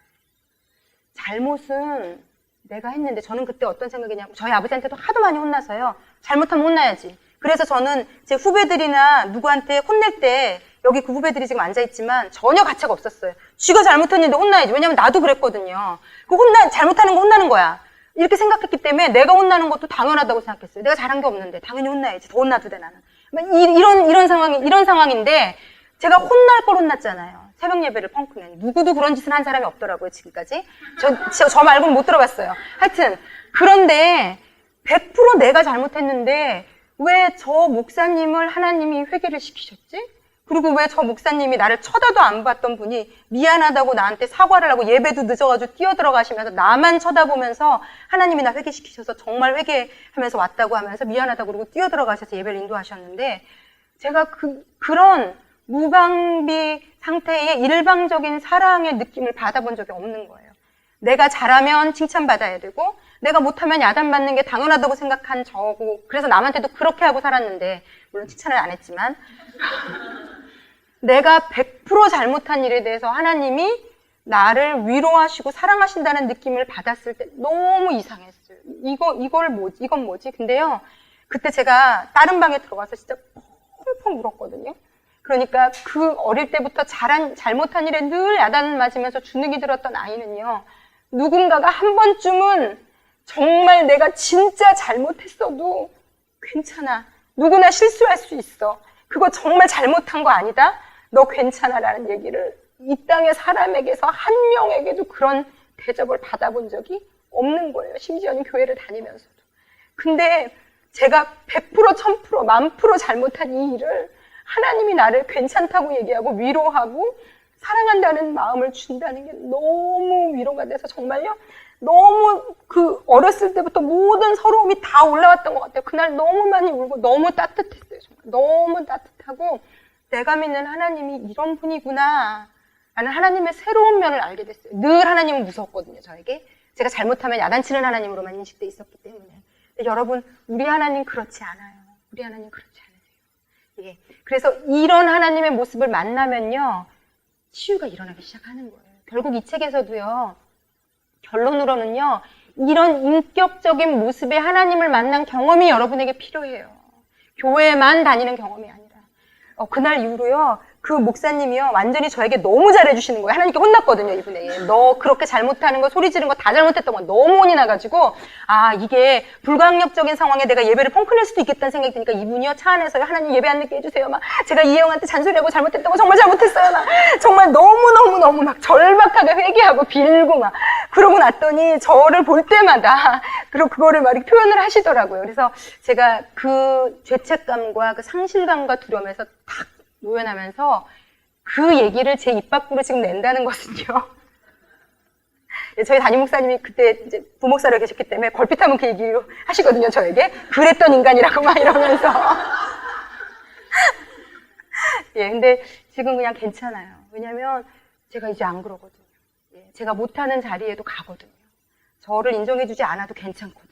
잘못은 내가 했는데 저는 그때 어떤 생각이냐면 저희 아버지한테도 하도 많이 혼나서요. 잘못하면 혼나야지. 그래서 저는 제 후배들이나 누구한테 혼낼 때 여기 그 후배들이 지금 앉아있지만 전혀 가차가 없었어요. 쥐가 잘못했는데 혼나야지. 왜냐면 나도 그랬거든요. 잘못하는 거 혼나는 거야. 이렇게 생각했기 때문에 내가 혼나는 것도 당연하다고 생각했어요. 내가 잘한 게 없는데 당연히 혼나야지. 더 혼나도 돼 나는. 이런 상황인데 제가 혼날 걸 혼났잖아요. 새벽 예배를 펑크는. 누구도 그런 짓을 한 사람이 없더라고요, 지금까지. 저 말고는 못 들어봤어요. 하여튼, 그런데 100% 내가 잘못했는데 왜 저 목사님을 하나님이 회개를 시키셨지? 그리고 왜 저 목사님이 나를 쳐다도 안 봤던 분이 미안하다고 나한테 사과를 하고 예배도 늦어가지고 뛰어들어가시면서 나만 쳐다보면서 하나님이 나 회개시키셔서 정말 회개하면서 왔다고 하면서 미안하다고 그러고 뛰어들어가셔서 예배를 인도하셨는데 제가 그런 무방비 상태의 일방적인 사랑의 느낌을 받아본 적이 없는 거예요. 내가 잘하면 칭찬받아야 되고 내가 못하면 야단받는 게 당연하다고 생각한 저고 그래서 남한테도 그렇게 하고 살았는데 물론 칭찬을 안 했지만 내가 100% 잘못한 일에 대해서 하나님이 나를 위로하시고 사랑하신다는 느낌을 받았을 때 너무 이상했어요. 이건 뭐지? 근데요, 그때 제가 다른 방에 들어가서 진짜 펑펑 울었거든요. 그러니까 그 어릴 때부터 잘못한 일에 늘 야단을 맞으면서 주눅이 들었던 아이는요, 누군가가 한 번쯤은 정말 내가 진짜 잘못했어도 괜찮아. 누구나 실수할 수 있어. 그거 정말 잘못한 거 아니다? 너 괜찮아 라는 얘기를 이 땅의 사람에게서 한 명에게도 그런 대접을 받아본 적이 없는 거예요. 심지어는 교회를 다니면서도. 근데 제가 100%, 1000%, 1000% 잘못한 이 일을 하나님이 나를 괜찮다고 얘기하고 위로하고 사랑한다는 마음을 준다는 게 너무 위로가 돼서 정말요. 너무 어렸을 때부터 모든 서러움이 다 올라왔던 것 같아요. 그날 너무 많이 울고 너무 따뜻했어요. 정말 너무 따뜻하고 내가 믿는 하나님이 이런 분이구나 라는 하나님의 새로운 면을 알게 됐어요. 늘 하나님은 무서웠거든요. 저에게. 제가 잘못하면 야단치는 하나님으로만 인식돼 있었기 때문에. 근데 여러분, 우리 하나님 그렇지 않아요. 우리 하나님 그렇지 않으세요. 예. 그래서 이런 하나님의 모습을 만나면요, 치유가 일어나기 시작하는 거예요. 결국 이 책에서도요, 결론으로는요, 이런 인격적인 모습의 하나님을 만난 경험이 여러분에게 필요해요. 교회만 다니는 경험이 아니라. 그날 이후로요, 그 목사님이요, 완전히 저에게 너무 잘해주시는 거예요. 하나님께 혼났거든요, 이분에게. 너 그렇게 잘못하는 거, 소리 지른 거 다 잘못했던 거 너무 혼이 나가지고, 아, 이게 불가항력적인 상황에 내가 예배를 펑크낼 수도 있겠다는 생각이 드니까 이분이요, 차 안에서요, 하나님 예배 안 늦게 해주세요. 막, 제가 이혜영한테 잔소리하고 잘못했다고 정말 잘못했어요. 막, 정말 너무너무너무 막 절박하게 회개하고 빌고 막, 그러고 났더니 저를 볼 때마다, 그리고 그거를 막 이렇게 표현을 하시더라고요. 그래서 제가 그 죄책감과 그 상실감과 두려움에서 탁 노연하면서 그 얘기를 제 입 밖으로 지금 낸다는 것은요. 저희 담임 목사님이 그때 이제 부목사로 계셨기 때문에 걸핏하면 그 얘기로 하시거든요, 저에게. 그랬던 인간이라고 막 이러면서. 예, 근데 지금 그냥 괜찮아요. 왜냐면 제가 이제 안 그러거든요. 예, 제가 못하는 자리에도 가거든요. 저를 인정해주지 않아도 괜찮거든요.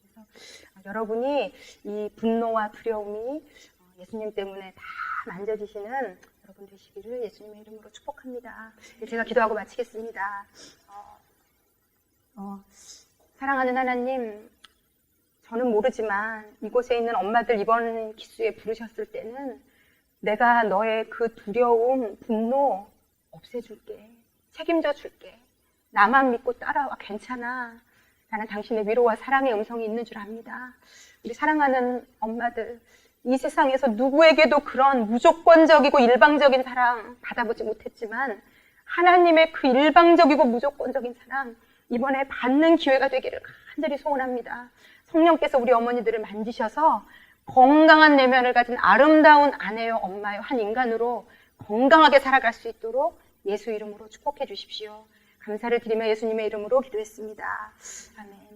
그래서 여러분이 이 분노와 두려움이 예수님 때문에 다 만져지시는 여러분 되시기를 예수님의 이름으로 축복합니다. 제가 기도하고 마치겠습니다. 사랑하는 하나님, 저는 모르지만 이곳에 있는 엄마들 이번 기수에 부르셨을 때는 내가 너의 그 두려움, 분노 없애줄게. 책임져 줄게. 나만 믿고 따라와. 괜찮아. 나는 당신의 위로와 사랑의 음성이 있는 줄 압니다. 우리 사랑하는 엄마들, 이 세상에서 누구에게도 그런 무조건적이고 일방적인 사랑 받아보지 못했지만 하나님의 그 일방적이고 무조건적인 사랑 이번에 받는 기회가 되기를 간절히 소원합니다. 성령께서 우리 어머니들을 만지셔서 건강한 내면을 가진 아름다운 아내요, 엄마요, 한 인간으로 건강하게 살아갈 수 있도록 예수 이름으로 축복해 주십시오. 감사를 드리며 예수님의 이름으로 기도했습니다. 아멘.